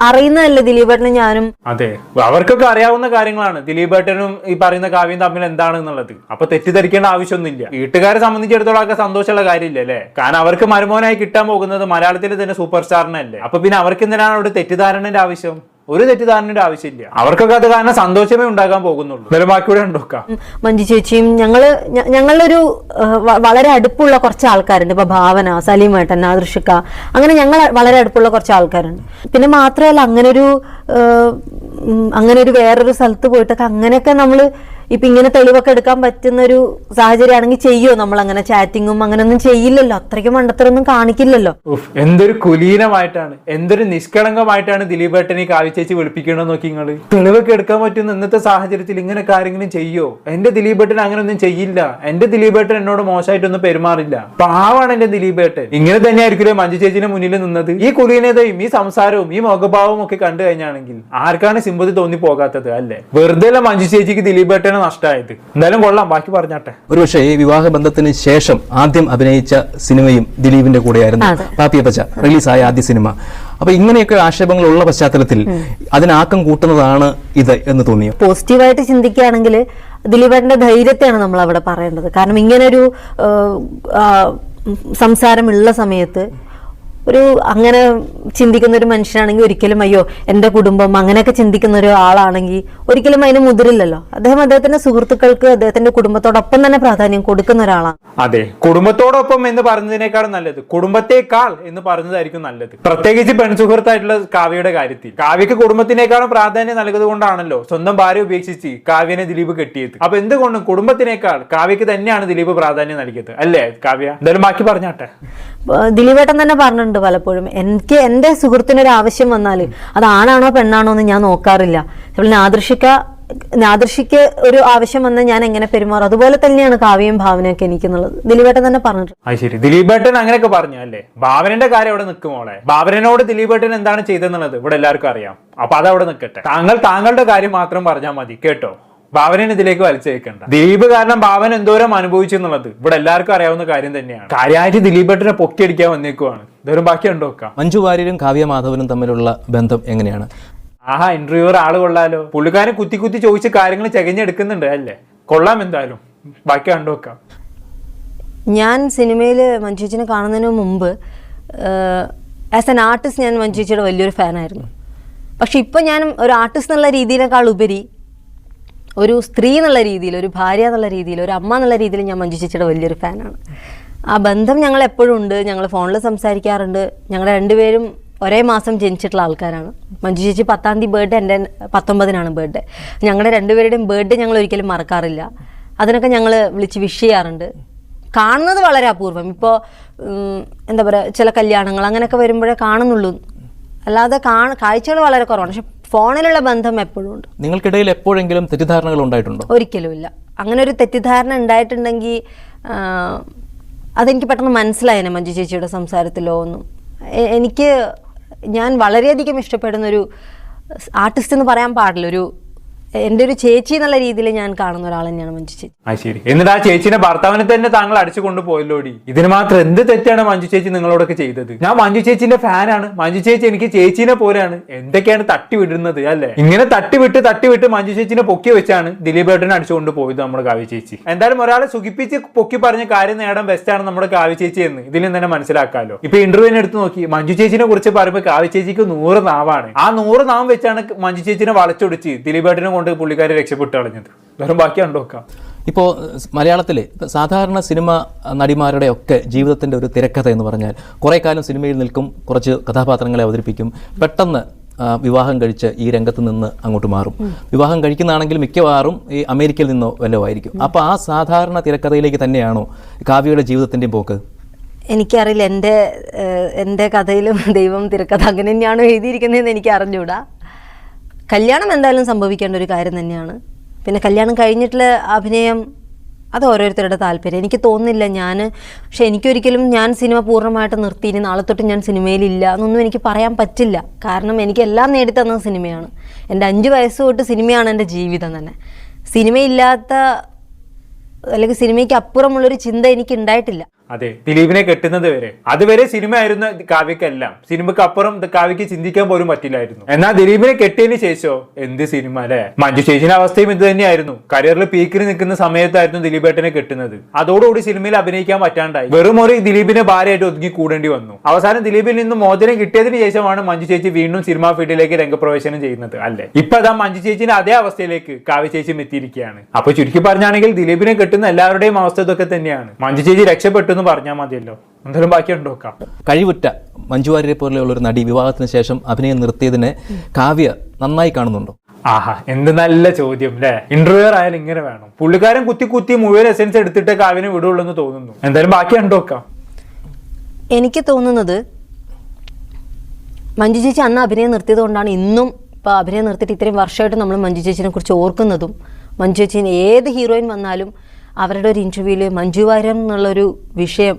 അറിയുന്നതല്ലേ ദിലീപേട്ടനും ഞാനും. അതെ, അവർക്കൊക്കെ അറിയാവുന്ന കാര്യങ്ങളാണ് ദിലീപേട്ടനും ഈ പറയുന്ന കാവ്യം തമ്മിൽ എന്താണെന്നുള്ളത്. അപ്പൊ തെറ്റിദ്ധരിക്കേണ്ട ആവശ്യമൊന്നുമില്ല. വീട്ടുകാരെ സംബന്ധിച്ചിടത്തോളം ഒക്കെ സന്തോഷമുള്ള കാര്യമില്ല അല്ലേ? കാരണം അവർക്ക് മരുമോനായി കിട്ടാൻ പോകുന്നത് മലയാളത്തിലെ തന്നെ സൂപ്പർ സ്റ്റാറിനല്ലേ. അപ്പൊ പിന്നെ അവർക്ക് എന്തിനാണ് അവിടെ തെറ്റിദ്ധാരണന്റെ ആവശ്യം? ഒരു തെറ്റിദ്ധാരണയുടെ ആവശ്യമില്ല. അവർക്കൊക്കെ അത് കാരണം സന്തോഷമേ ഉണ്ടാകാൻ പോകുന്നുള്ളൂ. ബാക്കിയൂടെ ഉണ്ടോക്കാം. മഞ്ജു ചേച്ചിയും ഞങ്ങളൊരു വളരെ അടുപ്പുള്ള കുറച്ച് ആൾക്കാരുണ്ട്. ഇപ്പൊ ഭാവന, സലീമേട്ടൻ, ആദർശിക്ക, അങ്ങനെ ഞങ്ങൾ വളരെ അടുപ്പുള്ള കുറച്ച് ആൾക്കാരുണ്ട്. പിന്നെ മാത്രമല്ല അങ്ങനെ ഒരു വേറൊരു സ്ഥലത്ത് പോയിട്ടൊക്കെ അങ്ങനെയൊക്കെ നമ്മള് ഇപ്പൊ ഇങ്ങനെ തെളിവൊക്കെ എടുക്കാൻ പറ്റുന്ന ഒരു സാഹചര്യം ആണെങ്കിൽ ചെയ്യോ? നമ്മൾ അങ്ങനെ ചാറ്റിങ്ങും അങ്ങനെ ഒന്നും ചെയ്യില്ലല്ലോ. അത്രയ്ക്ക് മണ്ടത്തരൊന്നും കാണിക്കില്ലല്ലോ. എന്തൊരു കുലീനമായിട്ടാണ്, എന്തൊരു നിഷ്കളങ്കമായിട്ടാണ് ദിലീപേട്ടനെ കാവ്യചേച്ചി വിളിപ്പിക്കണമെന്ന് നോക്കി നിങ്ങള്. തെളിവൊക്കെ എടുക്കാൻ പറ്റുന്ന ഇന്നത്തെ സാഹചര്യത്തിൽ ഇങ്ങനെ കാര്യങ്ങളും ചെയ്യോ? എന്റെ ദിലീപേട്ടൻ അങ്ങനെ ഒന്നും ചെയ്യില്ല. എന്റെ ദിലീപേട്ടൻ എന്നോട് മോശമായിട്ടൊന്നും പെരുമാറില്ല. പാവാണ് എന്റെ ദിലീപേട്ടൻ. ഇങ്ങനെ തന്നെയായിരിക്കും മഞ്ജു ചേച്ചിന്റെ മുന്നിൽ നിന്നത്. ഈ കുലീനതയും ഈ സംസാരവും ഈ മുഖഭാവവും ഒക്കെ കണ്ടു കഴിഞ്ഞാണെങ്കിൽ ആർക്കാണ് സിമ്പതി തോന്നി പോകാത്തത് അല്ലേ? വെറുതെ മഞ്ജു ചേച്ചിക്ക് ദിലീപേട്ടനെ നഷ്ടമായത്. എന്തായാലും കൊള്ളാം, ബാക്കി പറഞ്ഞാട്ടെ. ഒരുപക്ഷെ ഈ വിവാഹ ബന്ധത്തിന് ശേഷം ആദ്യം അഭിനയിച്ച സിനിമയും ദിലീപിന്റെ കൂടെയായിരുന്നു പാപ്പിയപ്പച്ച, റിലീസായ ആദ്യ സിനിമ. അപ്പൊ ഇങ്ങനെയൊക്കെ ആക്ഷേപങ്ങൾ ഉള്ള പശ്ചാത്തലത്തിൽ അതിനാക്കം കൂട്ടുന്നതാണ് ഇത് എന്ന് തോന്നിയോ? പോസിറ്റീവായിട്ട് ചിന്തിക്കുകയാണെങ്കിൽ ദിലീപേട്ടന്റെ ധൈര്യത്തെയാണ് നമ്മൾ അവിടെ പറയേണ്ടത്. കാരണം ഇങ്ങനൊരു സംസാരമുള്ള സമയത്ത് ഒരു അങ്ങനെ ചിന്തിക്കുന്ന ഒരു മനുഷ്യനാണെങ്കിൽ ഒരിക്കലും അയ്യോ എൻ്റെ കുടുംബം അങ്ങനെയൊക്കെ ചിന്തിക്കുന്ന ഒരു ആളാണെങ്കിൽ ഒരിക്കലും അതിന് മുതിരില്ലല്ലോ. അദ്ദേഹത്തിന്റെ സുഹൃത്തുക്കൾക്ക് അദ്ദേഹത്തിന്റെ കുടുംബത്തോടൊപ്പം തന്നെ പ്രാധാന്യം കൊടുക്കുന്ന ഒരാളാണ്. അതെ, കുടുംബത്തോടൊപ്പം എന്ന് പറയുന്നതിനേക്കാളും നല്ലത് കുടുംബത്തെക്കാൾ എന്ന് പറയുന്നതായിരിക്കും നല്ലത്. പ്രത്യേകിച്ച് പെൺസുഹൃത്തായിട്ടുള്ള കാവ്യയുടെ കാര്യത്തിൽ കാവ്യക്ക് കുടുംബത്തിനേക്കാളും പ്രാധാന്യം നൽകുന്നത് കൊണ്ടാണല്ലോ സ്വന്തം ഭാര്യ ഉപേക്ഷിച്ച് കാവ്യനെ ദിലീപ് കെട്ടിയത്. അപ്പൊ എന്തുകൊണ്ടും കുടുംബത്തിനേക്കാൾ കാവ്യക്ക് തന്നെയാണ് ദിലീപ് പ്രാധാന്യം നൽകിയത് അല്ലേ കാവ്യ? എന്തായാലും ബാക്കി പറഞ്ഞാട്ടെ. ദിലീപേട്ടൻ തന്നെ പറഞ്ഞിട്ടുണ്ട് പലപ്പോഴും, എനിക്ക് എൻ്റെ സുഹൃത്തിനൊരു ആവശ്യം വന്നാൽ അത് ആണാണോ പെണ്ണാണോ എന്ന് ഞാൻ നോക്കാറില്ല. നാദൃഷിക്ക് ഒരു ആവശ്യം വന്നാൽ ഞാൻ എങ്ങനെ പെരുമാറും അതുപോലെ തന്നെയാണ് കാവ്യയും ഭാവനയൊക്കെ എനിക്കുള്ളത്. ദിലീപേട്ടൻ തന്നെ പറഞ്ഞിട്ടുണ്ട്. അത് ശരി, ദിലീപേട്ടൻ അങ്ങനെയൊക്കെ പറഞ്ഞു അല്ലേ? ഭാവനന്റെ കാര്യം അവിടെ നിൽക്കുമോളെ. ഭാവനോട് ദിലീപേട്ടൻ എന്താണ് ചെയ്തെന്നുള്ളത് ഇവിടെ എല്ലാവർക്കും അറിയാം. അപ്പൊ അതവിടെ നിൽക്കട്ടെ. താങ്കളുടെ കാര്യം മാത്രം പറഞ്ഞാൽ മതി കേട്ടോ. ഭാവനനെ ഇതിലേക്ക് വലിച്ചേക്കണ്ട. ദിലീപ് കാരണം ഭാവന എന്തോരം അനുഭവിച്ചു എന്നുള്ളത് ഇവിടെ എല്ലാവർക്കും അറിയാവുന്ന കാര്യം തന്നെയാണ്. കാര്യമായിട്ട് ദിലീപേട്ടനെ പൊക്കിയടിക്കാൻ വന്നേക്കുവാണ്. ഇതൊരു ബാക്കി ഉണ്ടോ? മഞ്ജു വാര്യരും കാവ്യ മാധവനും തമ്മിലുള്ള ബന്ധം എങ്ങനെയാണ്? ആഹാ, ഇന്റർവ്യൂവർ ആള് കൊള്ളാലോ. പുള്ളിക്കാരൻ കുത്തി കുത്തി ചോദിച്ച് കാര്യങ്ങൾ ചെകഞ്ഞെടുക്കുന്നുണ്ട് അല്ലേ? കൊള്ളാം. എന്തായാലും ബാക്കി കണ്ടുവെക്കാം. ഞാൻ സിനിമയിൽ മഞ്ജു ചേച്ചിനെ കാണുന്നതിന് മുമ്പ് ആസ് എൻ ആർട്ടിസ്റ്റ് ഞാൻ മഞ്ജു ചേച്ചിയുടെ വലിയൊരു ഫാനായിരുന്നു. പക്ഷെ ഇപ്പം ഞാൻ ഒരു ആർട്ടിസ്റ്റ് എന്നുള്ള രീതിയിനേക്കാൾ ഉപരി ഒരു സ്ത്രീ എന്നുള്ള രീതിയിൽ, ഒരു ഭാര്യ എന്നുള്ള രീതിയിൽ, ഒരു അമ്മ എന്നുള്ള രീതിയിൽ ഞാൻ മഞ്ജു ചേച്ചിയുടെ വലിയൊരു ഫാനാണ്. ആ ബന്ധം ഞങ്ങൾ എപ്പോഴും ഉണ്ട്. ഞങ്ങൾ ഫോണിൽ സംസാരിക്കാറുണ്ട്. ഞങ്ങൾ രണ്ടുപേരും ഒരേ മാസം ജനിച്ചിട്ടുള്ള ആൾക്കാരാണ്. മഞ്ജു ചേച്ചി 10-ാം തീയതി ബർത്ത്ഡേ, എൻ്റെ 19-നാണ് ബർത്ത്ഡേ. ഞങ്ങളുടെ രണ്ടുപേരുടെയും ബർത്ത്ഡേ ഞങ്ങൾ ഒരിക്കലും മറക്കാറില്ല. അതിനൊക്കെ ഞങ്ങൾ വിളിച്ച് വിഷ് ചെയ്യാറുണ്ട്. കാണുന്നത് വളരെ അപൂർവം. ഇപ്പോൾ എന്താ പറയുക, ചില കല്യാണങ്ങൾ അങ്ങനെയൊക്കെ വരുമ്പോഴേ കാണുന്നുള്ളൂ. അല്ലാതെ കാഴ്ചകൾ വളരെ കുറവാണ്. പക്ഷെ ഫോണിലുള്ള ബന്ധം എപ്പോഴും ഉണ്ട്. നിങ്ങൾക്കിടയിൽ എപ്പോഴെങ്കിലും തെറ്റിദ്ധാരണകൾ ഉണ്ടായിട്ടുണ്ടോ? ഒരിക്കലും ഇല്ല. അങ്ങനെ ഒരു തെറ്റിദ്ധാരണ ഉണ്ടായിട്ടുണ്ടെങ്കിൽ അതെനിക്ക് പെട്ടെന്ന് മനസ്സിലായേനെ മഞ്ജു ചേച്ചിയുടെ സംസാരത്തിലോ ഒന്നും. ഞാൻ വളരെയധികം ഇഷ്ടപ്പെടുന്നൊരു ആർട്ടിസ്റ്റ് എന്ന് പറയാൻ പാടില്ല, എൻ്റെ ഒരു ചേച്ചി എന്നുള്ള രീതിയിൽ ഞാൻ കാണുന്ന ഒരാൾ തന്നെയാണ് മഞ്ജു ചേച്ചി. ശരി, എന്നിട്ട് ആ ചേച്ചിന്റെ ഭർത്താവിനെ തന്നെ താങ്കൾ അടിച്ചു കൊണ്ടുപോയല്ലോടി. ഇതിന് മാത്രം എന്ത് തെറ്റാണ് മഞ്ജു ചേച്ചി നിങ്ങളോടൊക്കെ ചെയ്തത്? ഞാൻ മഞ്ജു ചേച്ചിന്റെ ഫാനാണ്. മഞ്ജു ചേച്ചി എനിക്ക് ചേച്ചീനെ പോലെയാണ്. എന്തൊക്കെയാണ് തട്ടിവിടുന്നത് അല്ലേ? ഇങ്ങനെ തട്ടിവിട്ട് മഞ്ജു ചേച്ചിനെ പൊക്കി വെച്ചാണ് ദിലീപേട്ടനെ അടിച്ചു കൊണ്ടുപോയത് നമ്മുടെ കാവ്യ ചേച്ചി. എന്തായാലും ഒരാളെ സുഖിപ്പിച്ച് പൊക്കി പറഞ്ഞ കാര്യം നേടാൻ ബെസ്റ്റാണ് നമ്മുടെ കാവ്യ ചേച്ചി എന്ന് ഇതിൽ തന്നെ മനസ്സിലാക്കാമല്ലോ. ഇപ്പൊ ഇന്റർവ്യൂവിനെ എടുത്ത് നോക്കി, മഞ്ജു ചേച്ചിനെ കുറിച്ച് പറയുമ്പോൾ കാവ്യ ചേച്ചിക്ക് 100 നാവാണ്. ആ 100 നാം വെച്ചാണ് മഞ്ജു ചേച്ചിനെ വളച്ചൊടിച്ച് ദിലീപേട്ടനെ കൊണ്ട് പുള്ളിക്കാരെ രക്ഷപ്പെട്ട് കളഞ്ഞത്. വേറെ ബാക്കി കണ്ടുവെക്കാം. ഇപ്പോൾ മലയാളത്തിലെ സാധാരണ സിനിമ നടിമാരുടെ ഒക്കെ ജീവിതത്തിൻ്റെ ഒരു തിരക്കഥ എന്ന് പറഞ്ഞാൽ കുറേ കാലം സിനിമയിൽ നിൽക്കും, കുറച്ച് കഥാപാത്രങ്ങളെ അവതരിപ്പിക്കും, പെട്ടെന്ന് വിവാഹം കഴിച്ച് ഈ രംഗത്ത് നിന്ന് അങ്ങോട്ട് മാറും. വിവാഹം കഴിക്കുന്നതാണെങ്കിൽ മിക്കവാറും ഈ അമേരിക്കയിൽ നിന്നോ വല്ലതും ആയിരിക്കും. അപ്പോൾ ആ സാധാരണ തിരക്കഥയിലേക്ക് തന്നെയാണോ കാവ്യയുടെ ജീവിതത്തിൻ്റെയും പോക്ക്? എനിക്കറിയില്ല. എൻ്റെ കഥയിലും ദൈവം തിരക്കഥ അങ്ങനെ തന്നെയാണോ എഴുതിയിരിക്കുന്നതെന്ന് എനിക്ക് അറിഞ്ഞുകൂടാ. കല്യാണം എന്തായാലും സംഭവിക്കേണ്ട ഒരു കാര്യം തന്നെയാണ്. പിന്നെ കല്യാണം കഴിഞ്ഞിട്ടുള്ള അഭിനയം അത് ഓരോരുത്തരുടെ താല്പര്യം. എനിക്ക് തോന്നുന്നില്ല പക്ഷെ എനിക്കൊരിക്കലും ഞാൻ സിനിമ പൂർണ്ണമായിട്ട് നിർത്തി ഇനി നാളെ തൊട്ട് ഞാൻ സിനിമയിലില്ല എന്നൊന്നും എനിക്ക് പറയാൻ പറ്റില്ല. കാരണം എനിക്ക് എല്ലാം നേടിത്തന്നത് സിനിമയാണ്. എൻ്റെ 5 വയസ്സ് തൊട്ട് സിനിമയാണ് എൻ്റെ ജീവിതം തന്നെ. സിനിമയില്ലാത്ത അല്ലെങ്കിൽ സിനിമയ്ക്ക് അപ്പുറമുള്ളൊരു ചിന്ത എനിക്ക് ഉണ്ടായിട്ടില്ല. അതെ, ദിലീപിനെ കെട്ടുന്നത് വരെ. അതുവരെ സിനിമ ആയിരുന്നു കാവ്യക്കെല്ലാം. സിനിമക്ക് അപ്പുറം കാവ്യക്ക് ചിന്തിക്കാൻ പോലും പറ്റില്ലായിരുന്നു. എന്നാൽ ദിലീപിനെ കെട്ടിയതിന് ശേഷോ എന്ത് സിനിമ അല്ലെ. മഞ്ജു ചേച്ചിയുടെ അവസ്ഥയും ഇത് തന്നെയായിരുന്നു. കരിയറിൽ പീക്കിൽ നിൽക്കുന്ന സമയത്തായിരുന്നു ദിലീപേട്ടനെ കെട്ടുന്നത്. അതോടുകൂടി സിനിമയിൽ അഭിനയിക്കാൻ പറ്റാണ്ടായി. വെറും ഒരു ദിലീപിനെ ഭാര്യയായിട്ട് ഒതുങ്ങി കൂടേണ്ടി വന്നു. അവസാനം ദിലീപിൽ നിന്ന് മോചനം കിട്ടിയതിന് ശേഷമാണ് മഞ്ജു ചേച്ചി വീണ്ടും സിനിമാ ഫീൽഡിലേക്ക് രംഗപ്രവേശനം ചെയ്യുന്നത് അല്ലെ. ഇപ്പൊ അതാ മഞ്ജു ചേച്ചിന്റെ അതേ അവസ്ഥയിലേക്ക് കാവ്യ ചേച്ചി എത്തിയിരിക്കുകയാണ്. അപ്പൊ ചുരുക്കി പറഞ്ഞാണെങ്കിൽ ദിലീപിനെ കെട്ടുന്ന എല്ലാവരുടെയും അവസ്ഥ ഇതൊക്കെ തന്നെയാണ്. മഞ്ജു ചേച്ചി രക്ഷപ്പെട്ടു എന്ന് പറഞ്ഞാൽ മതിയല്ലോ. എന്തായാലും ബാക്കിയുണ്ടോ? കഴിവുറ്റ മഞ്ജു വാര്യരെ പോലെയുള്ള ഒരു നടി വിവാഹത്തിന് ശേഷം അഭിനയം നിർത്തിയതിനെ കാവ്യ നന്നായി കാണുന്നുണ്ടോ? ആഹാ, എന്ത് നല്ല ചോദ്യം അല്ലെ. ഇന്റർവ്യൂർ ആയാലും ഇങ്ങനെ വേണം. പുള്ളിക്കാരൻ കുത്തി മുഴുവൻ എസെൻസ് എടുത്തിട്ട് കാവ്യനെ വിടുള്ളൂ എന്ന് തോന്നുന്നു. എന്തായാലും ബാക്കിയുണ്ടോ? എനിക്ക് തോന്നുന്നത് മഞ്ജു ചേച്ചി അന്ന് അഭിനയം നിർത്തിയത് കൊണ്ടാണ് ഇന്നും ഇപ്പോൾ അഭിനയം നിർത്തിയിട്ട് ഇത്രയും വർഷമായിട്ട് നമ്മൾ മഞ്ജു ചേച്ചിനെ കുറിച്ച് ഓർക്കുന്നതും. മഞ്ജു ചേച്ചിന് ഏത് ഹീറോയിൻ വന്നാലും അവരുടെ ഒരു ഇൻ്റർവ്യൂവിൽ മഞ്ജു വാര്യർ എന്നുള്ളൊരു വിഷയം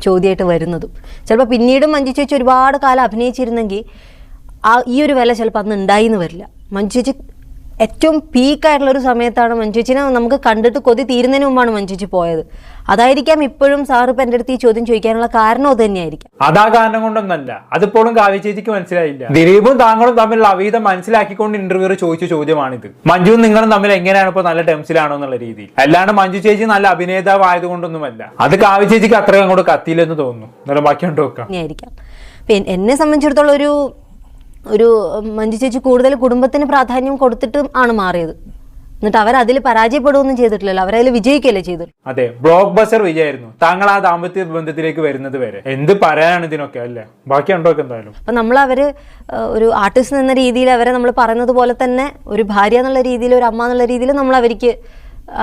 ചോദ്യമായിട്ട് വരുന്നതും. ചിലപ്പോൾ പിന്നീടും മഞ്ജു ചേച്ചി ഒരുപാട് കാലം അഭിനയിച്ചിരുന്നെങ്കിൽ ഈ ഒരു വില ചിലപ്പോൾ അന്ന് ഉണ്ടായി എന്ന് വരില്ല. മഞ്ജു ചേച്ചി ഏറ്റവും പീക്കായിട്ടുള്ളൊരു സമയത്താണ് മഞ്ജു ചേച്ചിനെ നമുക്ക് കണ്ടിട്ട് കൊതി തീരുന്നതിന് മുമ്പാണ് മഞ്ജു ചേച്ചി പോയത്. അതായിരിക്കാം ഇപ്പോഴും സാർ ഇപ്പം എൻ്റെ അടുത്ത് ഈ ചോദ്യം ചോദിക്കാനുള്ള കാരണം അത് തന്നെയായിരിക്കാം. അതാ കാരണം കൊണ്ടൊന്നല്ല, അതിപ്പോഴും കാവ്യ ചേച്ചിക്ക് മനസ്സിലായില്ല. ദിലീപും താങ്കളും തമ്മിലുള്ള അവീതം മനസ്സിലാക്കിക്കൊണ്ട് ഇന്റർവ്യൂർ ചോദിച്ച ചോദ്യമാണിത്. മഞ്ജുവും നിങ്ങളും തമ്മിൽ എങ്ങനെയാണ് ഇപ്പൊ നല്ല ടേംസിലാണോ എന്നുള്ള രീതിയിൽ. അല്ലാണ്ട് മഞ്ജു ചേച്ചി നല്ല അഭിനേതാവ് ആയതുകൊണ്ടൊന്നുമല്ല. അത് കാവ്യ ചേച്ചിക്ക് അത്രയും അങ്ങോട്ട് കത്തിയില്ലെന്ന് തോന്നുന്നു. എന്നാലും ബാക്കിയുണ്ടോ? എന്നെ സംബന്ധിച്ചിടത്തോളം ഒരു മഞ്ജു ചേച്ചി കൂടുതൽ കുടുംബത്തിന് പ്രാധാന്യം കൊടുത്തിട്ട് ആണ് മാറിയത്. എന്നിട്ട് അവരതിൽ പരാജയപ്പെടുകയൊന്നും ചെയ്തിട്ടില്ലല്ലോ, അവരതിൽ വിജയിക്കുകയല്ലേ ചെയ്തു. അതെ, ബ്ലോക്ക് ബസ്റ്റർ വിജയായിരുന്നു താങ്കൾ ആ ദാമ്പത്യ ബന്ധത്തിലേക്ക് വരുന്നത് വരെ. എന്ത് പറയാനാണ് ഇതിനൊക്കെ അല്ലേ. ബാക്കിയുണ്ടോ? എന്തായാലും അപ്പം നമ്മൾ ഒരു ആർട്ടിസ്റ്റ് എന്ന രീതിയിൽ അവരെ നമ്മൾ പറയുന്നത് പോലെ തന്നെ ഒരു ഭാര്യ എന്നുള്ള രീതിയിൽ, ഒരു അമ്മ എന്നുള്ള രീതിയിൽ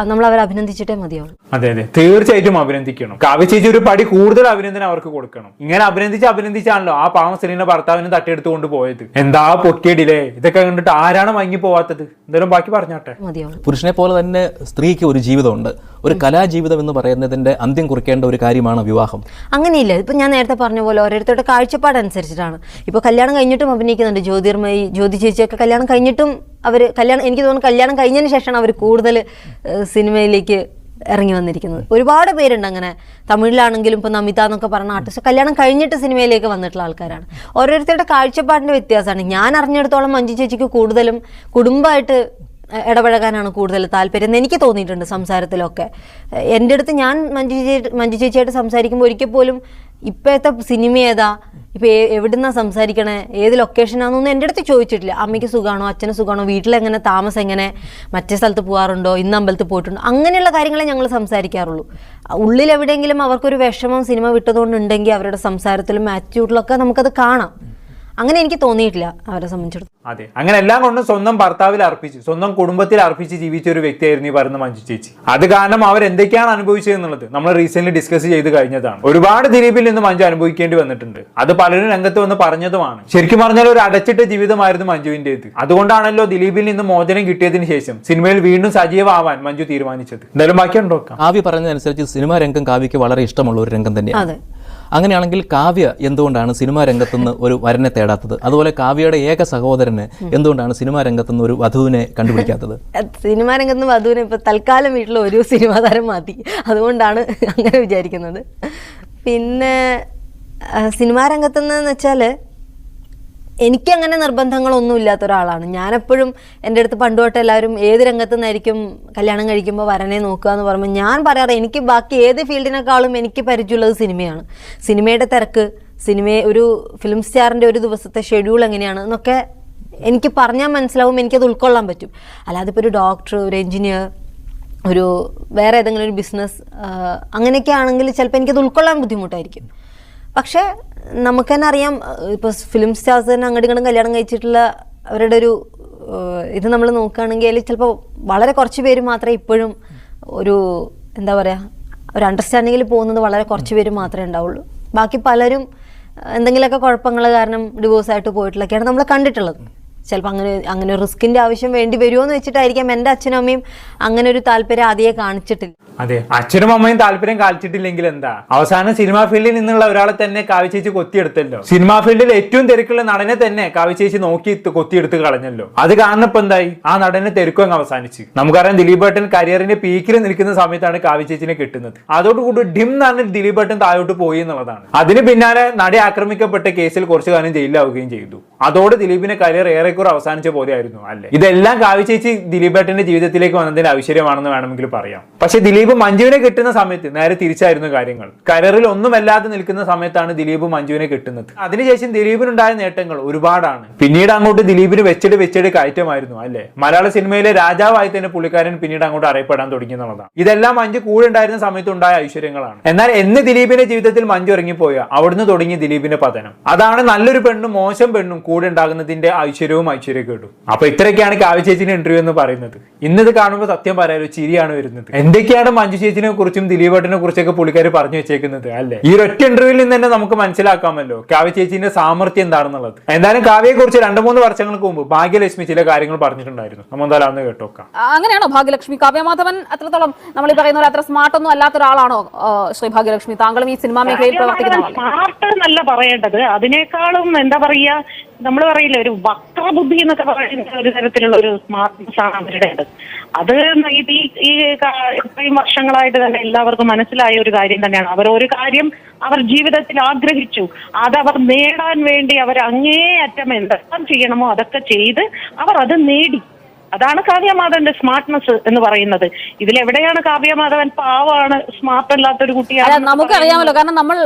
നമ്മൾ അവരെ അഭിനന്ദിച്ചിട്ടേ മതിയാവും. അതെ, തീർച്ചയായിട്ടും അഭിനന്ദിക്കണം. കാവ്യ ചേച്ചി ഒരു പടി കൂടുതൽ അഭിനന്ദനം അവർക്ക് കൊടുക്കണം. ഇങ്ങനെ അഭിനന്ദിച്ചാണല്ലോ ആ പാവം സ്ത്രീനെ ഭർത്താവിനെ തട്ടിയെടുത്തുകൊണ്ട് പോയത്. എന്താ പൊട്ടിയടിലേ. ഇതൊക്കെ കണ്ടിട്ട് ആരാണ് മങ്ങി പോവാത്തത്? എന്തായാലും ബാക്കി പറഞ്ഞാട്ടെ. പുരുഷനെ പോലെ തന്നെ സ്ത്രീക്ക് ഒരു ജീവിതമുണ്ട്. ഒരു കലാജീവിതം എന്ന് പറയുന്നതിന്റെ അന്ത്യം കുറിക്കേണ്ട ഒരു കാര്യമാണ് വിവാഹം. അങ്ങനെയില്ല. ഇപ്പൊ ഞാൻ നേരത്തെ പറഞ്ഞ പോലെ ഓരോരുത്തരുടെ കാഴ്ചപ്പാട് അനുസരിച്ചിട്ടാണ്. ഇപ്പൊ കല്യാണം കഴിഞ്ഞിട്ടും അഭിനയിക്കുന്നുണ്ട്. ജ്യോതി ചേച്ചിയൊക്കെ കല്യാണം കഴിഞ്ഞിട്ടും എനിക്ക് തോന്നുന്നു കല്യാണം കഴിഞ്ഞതിന് ശേഷമാണ് അവർ കൂടുതൽ സിനിമയിലേക്ക് ഇറങ്ങി വന്നിരിക്കുന്നത്. ഒരുപാട് പേരുണ്ട് അങ്ങനെ. തമിഴിലാണെങ്കിലും ഇപ്പൊ നമിത എന്നൊക്കെ പറഞ്ഞ ആർട്ടിസ്റ്റ് കല്യാണം കഴിഞ്ഞിട്ട് സിനിമയിലേക്ക് വന്നിട്ടുള്ള ആൾക്കാരാണ്. ഓരോരുത്തരുടെ കാഴ്ചപ്പാടിന്റെ വ്യത്യാസമാണ്. ഞാൻ അറിഞ്ഞിടത്തോളം മഞ്ജു ചേച്ചിക്ക് കൂടുതലും കുടുംബമായിട്ട് ഇടപഴകാനാണ് കൂടുതൽ താല്പര്യം എന്ന് എനിക്ക് തോന്നിയിട്ടുണ്ട് സംസാരത്തിലൊക്കെ. എൻ്റെ അടുത്ത് ഞാൻ മഞ്ജു ചേച്ചിയായിട്ട് സംസാരിക്കുമ്പോൾ ഒരിക്കൽ പോലും ഇപ്പോഴത്തെ സിനിമ ഏതാ, ഇപ്പം എവിടുന്നാ സംസാരിക്കണേ, ഏത് ലൊക്കേഷനാണെന്നൊന്നും എൻ്റെ അടുത്ത് ചോദിച്ചിട്ടില്ല. അമ്മയ്ക്ക് സുഖമാണോ, അച്ഛന് സുഖമാണോ, വീട്ടിലെങ്ങനെ, താമസം എങ്ങനെ, മറ്റേ സ്ഥലത്ത് പോകാറുണ്ടോ, ഇന്ന് അമ്പലത്തിൽ പോയിട്ടുണ്ടോ, അങ്ങനെയുള്ള കാര്യങ്ങളെ ഞങ്ങൾ സംസാരിക്കാറുള്ളൂ. ഉള്ളിൽ എവിടെയെങ്കിലും അവർക്കൊരു വിഷമം സിനിമ വിട്ടതുകൊണ്ടുണ്ടെങ്കിൽ അവരുടെ സംസാരത്തിലും ആറ്റിറ്റ്യൂഡിലൊക്കെ നമുക്കത് കാണാം. അങ്ങനെ എനിക്ക് തോന്നിയിട്ടില്ല അവരെ സംബന്ധിച്ചിടത്തോളം. അതെ, അങ്ങനെ എല്ലാം കൊണ്ടും സ്വന്തം ഭർത്താവിൽ അർപ്പിച്ച്, സ്വന്തം കുടുംബത്തിൽ അർപ്പിച്ച് ജീവിച്ച ഒരു വ്യക്തിയായിരുന്നു ഈ പറയുന്ന മഞ്ജു ചേച്ചി. അത് കാരണം അവർ എന്തൊക്കെയാണ് അനുഭവിച്ചത് എന്നുള്ളത് നമ്മൾ റീസെന്റ് ഡിസ്കസ് ചെയ്ത് കഴിഞ്ഞതാണ്. ഒരുപാട് ദിലീപിൽ നിന്ന് മഞ്ജു അനുഭവിക്കേണ്ടി വന്നിട്ടുണ്ട്. അത് പലരും രംഗത്ത് വന്ന് പറഞ്ഞതുമാണ്. ശരിക്കും പറഞ്ഞാൽ ഒരു അടച്ചിട്ട ജീവിതമായിരുന്നു മഞ്ജുവിന്റേത്. അതുകൊണ്ടാണല്ലോ ദിലീപിൽ നിന്ന് മോചനം കിട്ടിയതിനു ശേഷം സിനിമയിൽ വീണ്ടും സജീവമാവാൻ മഞ്ജു തീരുമാനിച്ചത്. എന്തായാലും ബാക്കിയുണ്ടോ? കാവ്യ പറഞ്ഞതനുസരിച്ച് സിനിമാ രംഗം കാവ്യക്ക് വളരെ ഇഷ്ടമുള്ള ഒരു രംഗം തന്നെയാണ്. അങ്ങനെയാണെങ്കിൽ കാവ്യ എന്തുകൊണ്ടാണ് സിനിമാ രംഗത്തുനിന്ന് ഒരു വരനെ തേടാത്തത്? അതുപോലെ കാവ്യയുടെ ഏക സഹോദരന് എന്തുകൊണ്ടാണ് സിനിമാ രംഗത്തുനിന്ന് ഒരു വധുവിനെ കണ്ടുപിടിക്കാത്തത്? സിനിമാ രംഗത്ത് വധുവിനെ ഇപ്പൊ തൽക്കാലം വീട്ടിൽ ഒരു സിനിമാ താരം മതി, അതുകൊണ്ടാണ് അങ്ങനെ വിചാരിക്കുന്നത്. പിന്നെ സിനിമാ രംഗത്തുനിന്ന് വെച്ചാൽ എനിക്കങ്ങനെ നിർബന്ധങ്ങളൊന്നും ഇല്ലാത്ത ഒരാളാണ്. ഞാനെപ്പോഴും എൻ്റെ അടുത്ത് പണ്ടുതൊട്ട് എല്ലാവരും ഏത് രംഗത്തു നിന്നായിരിക്കും കല്യാണം കഴിക്കുമ്പോൾ വരനെ നോക്കുക എന്ന് പറയുമ്പോൾ ഞാൻ പറയാറ് എനിക്ക് ബാക്കി ഏത് ഫീൽഡിനേക്കാളും എനിക്ക് പരിചയമുള്ളത് സിനിമയാണ്. സിനിമയുടെ തിരക്ക്, ഒരു ഫിലിം സ്റ്റാറിൻ്റെ ഒരു ദിവസത്തെ ഷെഡ്യൂൾ എങ്ങനെയാണ് എന്നൊക്കെ എനിക്ക് പറഞ്ഞാൽ മനസ്സിലാവും, എനിക്കത് ഉൾക്കൊള്ളാൻ പറ്റും. അല്ലാതെ ഇപ്പോൾ ഒരു ഡോക്ടർ, ഒരു എൻജിനീയർ, വേറെ ഏതെങ്കിലും ഒരു ബിസിനസ് അങ്ങനെയൊക്കെ ആണെങ്കിൽ ചിലപ്പോൾ എനിക്കത് ഉൾക്കൊള്ളാൻ ബുദ്ധിമുട്ടായിരിക്കും. പക്ഷേ നമുക്ക് തന്നെ അറിയാം, ഇപ്പോൾ ഫിലിം സ്റ്റാർസ് തന്നെ അങ്ങോട്ടും കല്യാണം കഴിച്ചിട്ടുള്ള അവരുടെ ഇത് നമ്മൾ നോക്കുകയാണെങ്കിൽ അതിൽ ചിലപ്പോൾ വളരെ കുറച്ച് പേര് മാത്രമേ ഇപ്പോഴും ഒരു അണ്ടർസ്റ്റാൻഡിങ്ങിൽ പോകുന്നത് വളരെ കുറച്ച് പേര് മാത്രമേ ഉണ്ടാവുള്ളൂ. ബാക്കി പലരും എന്തെങ്കിലുമൊക്കെ കുഴപ്പങ്ങൾ കാരണം ഡിവോഴ്സായിട്ട് പോയിട്ടുള്ളതൊക്കെയാണ് നമ്മൾ കണ്ടിട്ടുള്ളത്. ചിലപ്പോൾ അങ്ങനെ റിസ്കിന്റെ ആവശ്യം വേണ്ടി വരുമോ എന്ന് വെച്ചിട്ടായിരിക്കാം എൻ്റെ അച്ഛനും അമ്മയും അങ്ങനെ ഒരു താല്പര്യം ആദ്യമേ കാണിച്ചിട്ടില്ല. അതെ, അച്ഛനും അമ്മയും താല്പര്യം കാണിച്ചിട്ടില്ലെങ്കിൽ എന്താ, അവസാനം സിനിമാ ഫീൽഡിൽ നിന്നുള്ള ഒരാളെ തന്നെ കാവ്യ ചേച്ചി കൊത്തിയെടുത്തല്ലോ. സിനിമാ ഫീൽഡിൽ ഏറ്റവും തിരക്കുള്ള നടനെ തന്നെ കാവ്യ ചേച്ചി നോക്കി കൊത്തിയെടുത്ത് കളഞ്ഞല്ലോ. അത് കാരണം ഇപ്പൊ എന്തായി, ആ നടനെ തെരുക്കും അങ്ങ് അവസാനിച്ച്. നമുക്കറിയാം ദിലീപ് ഏട്ടൻ കരിയറിന്റെ പീക്കിൽ നിൽക്കുന്ന സമയത്താണ് കാവ്യ ചേച്ചിനെ കിട്ടുന്നത്. അതോടുകൂടി ഡിം എന്ന് പറഞ്ഞ ദിലീപ് ഏട്ടൻ താഴോട്ട് പോയി എന്നുള്ളതാണ്. അതിന് പിന്നാലെ നടി ആക്രമിക്കപ്പെട്ട കേസിൽ കുറച്ചു കാലം ജയിലിലാവുകയും ചെയ്തു. അതോടെ ദിലീപിന്റെ കരിയർ ഏറെക്കുറെ അവസാനിച്ച പോലെയായിരുന്നു അല്ലെ. ഇതെല്ലാം കാവ്യ ചേച്ചി ദിലീപ് ഏട്ടന്റെ ജീവിതത്തിലേക്ക് വന്നതിന്റെ ഐശ്വര്യമാണെന്ന് വേണമെങ്കിൽ പറയാം. പക്ഷെ ദിലീപ് മഞ്ജുവിനെ കിട്ടുന്ന സമയത്ത് നേരെ തിരിച്ചായിരുന്നു കാര്യങ്ങൾ. കരിയറിൽ ഒന്നുമല്ലാതെ നിൽക്കുന്ന സമയത്താണ് ദിലീപ് മഞ്ജുവിനെ കിട്ടുന്നത്. അതിനുശേഷം ദിലീപിനുണ്ടായ നേട്ടങ്ങൾ ഒരുപാടാണ്. പിന്നീട് അങ്ങോട്ട് ദിലീപിന് വെച്ചടി കയറ്റമായിരുന്നു അല്ലെ. മലയാള സിനിമയിലെ രാജാവായി തന്നെ പുള്ളിക്കാരൻ പിന്നീട് അങ്ങോട്ട് അറിയപ്പെടാൻ തുടങ്ങി എന്നുള്ളതാണ്. ഇതെല്ലാം മഞ്ജു കൂടെ ഉണ്ടായിരുന്ന സമയത്ത് ഉണ്ടായ ഐശ്വര്യങ്ങളാണ്. എന്നാൽ എന്ന് ദിലീപിന്റെ ജീവിതത്തിൽ മഞ്ജു ഇറങ്ങിപ്പോയ അവിടുന്ന് തുടങ്ങി ദിലീപിന്റെ പതനം. അതാണ് നല്ലൊരു പെണ്ണും മോശം പെണ്ണും കൂടെ ഉണ്ടാകുന്നതിന്റെ ഐശ്വര്യക്കേടും. അപ്പൊ ഇത്രയൊക്കെയാണ് കാവ്യ ചേച്ചിന്റെ ഇന്റർവ്യൂ എന്ന് പറയുന്നത്. ഇന്നത് കാണുമ്പോൾ സത്യം പറയാലോ ചിരിയാണ് വരുന്നത്. എന്തൊക്കെയാണ് മഞ്ജു ചേച്ചിനെ കുറിച്ചും ദിലീപേട്ടനെ കുറിച്ചൊക്കെ പുള്ളിക്കാര് പറഞ്ഞു വെച്ചേക്കുന്നത് അല്ലെ. ഈ ഒറ്റ ഇന്റർവ്യൂവിൽ നിന്ന് തന്നെ നമുക്ക് മനസ്സിലാക്കാമല്ലോ കാവ്യ ചേച്ചിന്റെ സാമർത്ഥ്യം എന്താണെന്നുള്ളത്. എന്തായാലും കാവ്യയെ കുറിച്ച് 2-3 വർഷങ്ങൾക്ക് മുമ്പ് ഭാഗ്യലക്ഷ്മി ചില കാര്യങ്ങൾ പറഞ്ഞിട്ടുണ്ടായിരുന്നു. നമ്മൾ എന്തായാലും അന്ന് കേട്ടോക്കാം. അങ്ങനെയാണോ ഭാഗ്യലക്ഷ്മി? കാവ്യമാധവൻ അത്രത്തോളം നമ്മൾ ഈ പറയുന്ന പോലെ അത്ര സ്മാർട്ട് ഒന്നും അല്ലാത്ത ഒരാളാണോ ശ്രീ ഭാഗ്യലക്ഷ്മി? താങ്കളും ഈ സിനിമാ മേഖലയിൽ പ്രവർത്തിക്കുന്ന സ്മാർട്ട് എന്നല്ല പറയേണ്ടത്, അതിനേക്കാളും എന്താ പറയാ, നമ്മൾ പറയില്ല ഒരു വക്രബുദ്ധി എന്നൊക്കെ പറയുന്ന ഒരു തരത്തിലുള്ള ഒരു സ്മാർട്ട്നെസ് ആണ് അവരുടേത്. അത് ഈ ഇത്രയും വർഷങ്ങളായിട്ട് തന്നെ എല്ലാവർക്കും മനസ്സിലായ ഒരു കാര്യം തന്നെയാണ്. അവർ ഒരു കാര്യം അവർ ജീവിതത്തിൽ ആഗ്രഹിച്ചു, അതവർ നേടാൻ വേണ്ടി അവർ അങ്ങേയറ്റം എന്തെല്ലാം ചെയ്യണമോ അതൊക്കെ ചെയ്ത് അവർ അത് നേടി. അതാണ് കാവ്യമാധവന്റെ സ്മാർട്ട്നെസ് എന്ന് പറയുന്നത്. ഇതിലെവിടെയാണ് കാവ്യമാധവൻ പാവാണ്, സ്മാർട്ട് അല്ലാത്തൊരു കുട്ടിയാണ്? നമുക്കറിയാമല്ലോ, കാരണം നമ്മൾ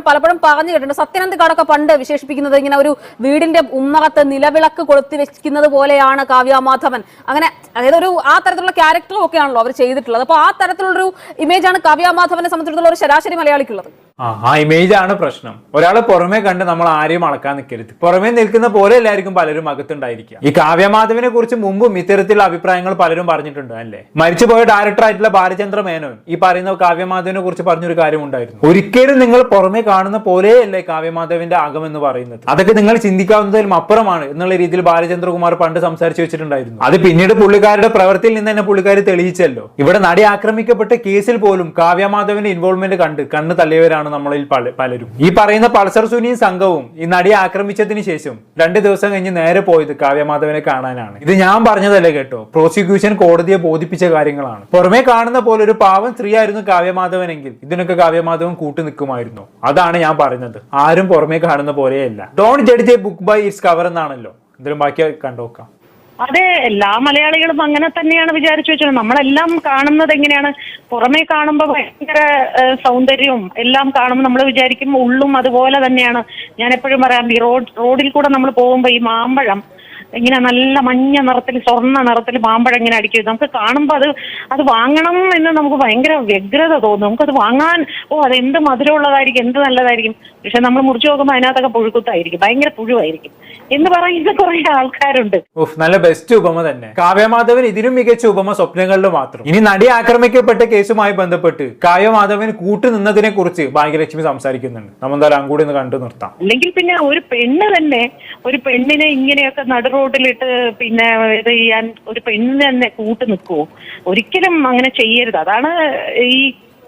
പലപ്പോഴും പറഞ്ഞു കേട്ടിട്ടുണ്ട്. സത്യനന്ദിക്കാടൊക്കെ പണ്ട് വിശേഷിപ്പിക്കുന്നത് ഇങ്ങനെ ഒരു വീടിന്റെ ഉമ്മറത്ത് നിലവിളക്ക് കൊളുത്തി വെക്കുന്നത് പോലെയാണ് കാവ്യമാധവൻ. അങ്ങനെ അതായത് ആ തരത്തിലുള്ള ക്യാരക്ടറും ഒക്കെ ആണല്ലോ അവർ ചെയ്തിട്ടുള്ളത്. അപ്പൊ ആ തരത്തിലുള്ളൊരു ഇമേജ് ആണ് കാവ്യമാധവനെ സംബന്ധിച്ചിടത്തോളം ഒരു ശരാശരി മലയാളിക്കുള്ളത്. ആ ഇമേജ് ആണ് പ്രശ്നം. ഒരാളെ പുറമെ കണ്ട് നമ്മൾ ആരെയും അളക്കാൻ നിൽക്കരുത്. പുറമെ നിൽക്കുന്ന പോലെ എല്ലാവർക്കും പലരും അകത്തുണ്ടായിരിക്കുക. ഈ കാവ്യമാധവനെ കുറിച്ച് മുമ്പും ഇത്തരത്തിലുള്ള അഭിപ്രായങ്ങൾ പലരും പറഞ്ഞിട്ടുണ്ട് അല്ലേ. മരിച്ചുപോയ ഡയറക്ടർ ആയിട്ടുള്ള ബാലചന്ദ്ര മേനോൻ ഈ പറയുന്ന കാവ്യമാധവനെ കുറിച്ച് പറഞ്ഞൊരു കാര്യം ഉണ്ടായിരുന്നു. ഒരിക്കലും നിങ്ങൾ പുറമെ കാണുന്ന പോലെയല്ലേ കാവ്യമാധവന്റെ അകം എന്ന് പറയുന്നത്. അതൊക്കെ നിങ്ങൾ ചിന്തിക്കാവുന്നതിലും അപ്പുറമാണ് എന്നുള്ള രീതിയിൽ ബാലചന്ദ്രകുമാർ പണ്ട് സംസാരിച്ചു വെച്ചിട്ടുണ്ടായിരുന്നു. അത് പിന്നീട് പുള്ളിക്കാരുടെ പ്രവൃത്തിയിൽ നിന്ന് തന്നെ പുള്ളിക്കാർ തെളിയിച്ചല്ലോ. ഇവിടെ നടി ആക്രമിക്കപ്പെട്ട കേസിൽ പോലും കാവ്യമാധവന്റെ ഇൻവോൾവ്മെന്റ് കണ്ണ് തള്ളിയവരാണ് നമ്മളിൽ പലരും. ഈ പറയുന്ന പൾസർ സുനിയും സംഘവും ഈ നടിയെ ആക്രമിച്ചതിന് ശേഷം 2 ദിവസം കഴിഞ്ഞ് നേരെ പോയത് കാവ്യമാധവനെ കാണാനാണ്. ഇത് ഞാൻ പറഞ്ഞതല്ലേ കേട്ടോ, പ്രോസിക്യൂഷൻ കോടതിയെ ബോധിപ്പിച്ച കാര്യങ്ങളാണ്. പുറമെ കാണുന്ന പോലെ ഒരു പാവം സ്ത്രീ ആയിരുന്നു കാവ്യമാധവനെങ്കിൽ ഇതിനൊക്കെ കാവ്യമാധവൻ കൂട്ടു നിൽക്കുമായിരുന്നു. അതാണ് ഞാൻ പറയുന്നത്. ആരും പുറമെ കാണുന്ന പോലെയല്ല. Don't judge a book by its cover എന്നാണല്ലോ. ഇതിലും ബാക്കി കണ്ടോക്കാം. അതെ, എല്ലാ മലയാളികളും അങ്ങനെ തന്നെയാണ് വിചാരിച്ചു വെച്ചത്. നമ്മളെല്ലാം കാണുന്നത് എങ്ങനെയാണ്, പുറമേ കാണുമ്പോൾ ഭയങ്കര സൗന്ദര്യവും എല്ലാം കാണുമ്പോൾ നമ്മൾ വിചാരിക്കും ഉള്ളും അതുപോലെ തന്നെയാണ്. ഞാൻ എപ്പോഴും പറയാം, ഈ റോഡിൽ കൂടെ നമ്മൾ പോകുമ്പോൾ ഈ മാമ്പഴം ഇങ്ങനെ നല്ല മഞ്ഞ നിറത്തിൽ സ്വർണ്ണ നിറത്തിൽ മാമ്പഴം ഇങ്ങനെ അടിക്കും. നമുക്ക് കാണുമ്പോൾ അത് വാങ്ങണം എന്ന് നമുക്ക് ഭയങ്കര വ്യഗ്രത തോന്നും. നമുക്കത് വാങ്ങാൻ അത് എന്ത് മധുരമുള്ളതായിരിക്കും, എന്ത് നല്ലതായിരിക്കും. പക്ഷെ നമ്മൾ മുറിച്ചു നോക്കുമ്പോൾ അതിനകത്തൊക്കെ പുഴുക്കുത്തായിരിക്കും, ഭയങ്കര പുഴുവായിരിക്കും എന്ന് പറയുന്ന കുറെ ആൾക്കാരുണ്ട്. നല്ല ബെസ്റ്റ് ഉപമ തന്നെ. കാവ്യമാധവൻ ഇതിനും മികച്ച ഉപമ സ്വപ്നങ്ങളിൽ മാത്രം. ഇനി നടി ആക്രമിക്കപ്പെട്ട കേസുമായി ബന്ധപ്പെട്ട് കാവ്യമാധവൻ കൂട്ടുനിന്നതിനെ കുറിച്ച് ഭാഗ്യലക്ഷ്മി സംസാരിക്കുന്നുണ്ട്. നമ്മളെന്തായാലും അങ്ങോട്ട് ഒന്ന് കണ്ടു നിർത്താം. അല്ലെങ്കിൽ പിന്നെ ഒരു പെണ്ണ് തന്നെ ഒരു പെണ്ണിനെ ഇങ്ങനെയൊക്കെ നടുറോഡിലിട്ട് പിന്നെ ഇത് ചെയ്യാൻ ഒരു പെണ്ണിന് തന്നെ കൂട്ടു നിൽക്കുവോ? ഒരിക്കലും അങ്ങനെ ചെയ്യരുത്. അതാണ് ഈ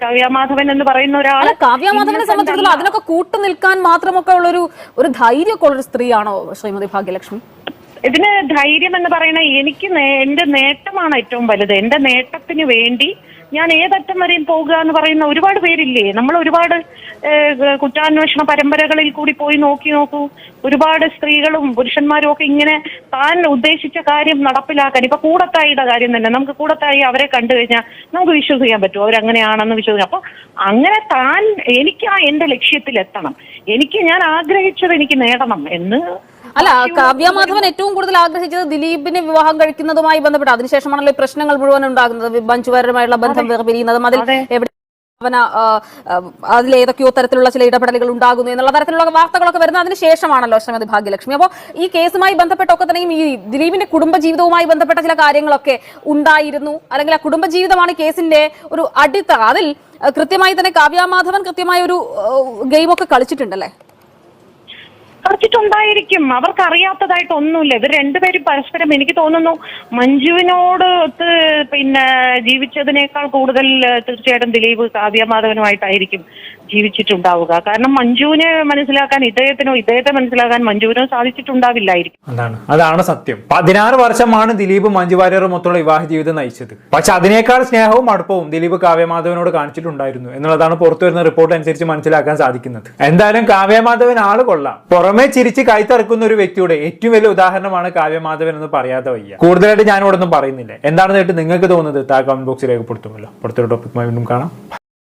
കാവ്യമാധവൻ എന്ന് പറയുന്ന ഒരാൾ. കാവ്യമാധവനെ സംബന്ധിച്ചിടത്തോളം അതിനൊക്കെ കൂട്ടു നിൽക്കാൻ മാത്രമൊക്കെ ഉള്ളൊരു ധൈര്യമൊക്കെ ഉള്ളൊരു സ്ത്രീയാണോ ശ്രീമതി ഭാഗ്യലക്ഷ്മി? ഇതിന് ധൈര്യം എന്ന് പറയുന്ന എനിക്ക് എന്റെ നേട്ടമാണ് ഏറ്റവും വലുത്. എന്റെ നേട്ടത്തിന് വേണ്ടി ഞാൻ ഏതറ്റം വരെയും പോകുക എന്ന് പറയുന്ന ഒരുപാട് പേരില്ലേ. നമ്മൾ ഒരുപാട് കുറ്റാന്വേഷണ പരമ്പരകളിൽ കൂടി പോയി നോക്കൂ. ഒരുപാട് സ്ത്രീകളും പുരുഷന്മാരും ഒക്കെ ഇങ്ങനെ താൻ ഉദ്ദേശിച്ച കാര്യം നടപ്പിലാക്കാൻ, ഇപ്പൊ കൂടത്തായിയുടെ കാര്യം തന്നെ, നമുക്ക് കൂടത്തായി അവരെ കണ്ടു കഴിഞ്ഞാൽ നമുക്ക് വിശ്വസിക്കാൻ പറ്റുമോ അവരങ്ങനെയാണെന്ന് വിശ്വസിക്കാം. അപ്പൊ അങ്ങനെ എനിക്ക് എന്റെ ലക്ഷ്യത്തിൽ എത്തണം, ഞാൻ ആഗ്രഹിച്ചത് എനിക്ക് നേടണം എന്ന്. അല്ല, കാവ്യമാധവൻ ഏറ്റവും കൂടുതൽ ആഗ്രഹിച്ചത് ദിലീപിനെ വിവാഹം കഴിക്കുന്നതുമായി ബന്ധപ്പെട്ട് അതിനുശേഷമാണല്ലോ ഈ പ്രശ്നങ്ങൾ മുഴുവൻ ഉണ്ടാകുന്നത്. മഞ്ജുവാരുമായുള്ള ബന്ധം വേർപിരിയുന്നതും അതിൽ അതിലേതൊക്കെയോ തരത്തിലുള്ള ചില ഇടപെടലുകൾ ഉണ്ടാകുന്നു എന്നുള്ള തരത്തിലുള്ള വാർത്തകളൊക്കെ വരുന്നത് അതിന് ശേഷമാണല്ലോ ശ്രീമതി ഭാഗ്യലക്ഷ്മി. അപ്പോൾ ഈ കേസുമായി ബന്ധപ്പെട്ടൊക്കെ തന്നെയും ഈ ദിലീപിന്റെ കുടുംബജീവിതവുമായി ബന്ധപ്പെട്ട ചില കാര്യങ്ങളൊക്കെ ഉണ്ടായിരുന്നു, അല്ലെങ്കിൽ ആ കുടുംബജീവിതമാണ് കേസിന്റെ ഒരു അടിത്തറ. അതിൽ കൃത്യമായി തന്നെ കാവ്യമാധവൻ കൃത്യമായ ഒരു ഗെയിമൊക്കെ കളിച്ചിട്ടുണ്ടല്ലേ? കളിച്ചിട്ടുണ്ടായിരിക്കും. അവർക്ക് അറിയാത്തതായിട്ടൊന്നുമില്ല. ഇവർ രണ്ടുപേരും പരസ്പരം എനിക്ക് തോന്നുന്നു മഞ്ജുവിനോട് പിന്നെ ജീവിച്ചതിനേക്കാൾ കൂടുതൽ തീർച്ചയായിട്ടും ദിലീപ് കാവ്യ മാധവനുമായിട്ടായിരിക്കും ജീവിച്ചിട്ടുണ്ടാവുക. കാരണം മഞ്ജുവിനെ മനസ്സിലാക്കാൻ ഇദ്ദേഹത്തെ മനസ്സിലാക്കാൻ മഞ്ജുവിനോ സാധിച്ചിട്ടുണ്ടാവില്ലായിരിക്കും. അതാണ് സത്യം. 16 വർഷമാണ് ദിലീപ് മഞ്ജു വാര്യറും മൊത്തമുള്ള വിവാഹ ജീവിതം നയിച്ചത്. പക്ഷെ അതിനേക്കാൾ സ്നേഹവും അടുപ്പവും ദിലീപ് കാവ്യമാധവനോട് കാണിച്ചിട്ടുണ്ടായിരുന്നു എന്നുള്ളതാണ് പുറത്തു വരുന്ന റിപ്പോർട്ട് അനുസരിച്ച് മനസ്സിലാക്കാൻ സാധിക്കുന്നത്. എന്തായാലും കാവ്യമാധവൻ ആള് കൊള്ളാം. പുറമെ ചിരിച്ച് കൈത്തറക്കുന്ന ഒരു വ്യക്തിയുടെ ഏറ്റവും വലിയ ഉദാഹരണമാണ് കാവ്യമാധവൻ എന്ന് പറയാതെ വയ്യ. കൂടുതലായിട്ട് ഞാനിവിടെ ഒന്നും പറയുന്നില്ല. എന്താണെന്ന് കേട്ട് നിങ്ങൾക്ക് തോന്നുന്നത് കമന്റ് ബോക്സിൽ രേഖപ്പെടുത്തുമല്ലോ. അടുത്തൊരു ടോപ്പിക്കുമായി വീണ്ടും കാണാം.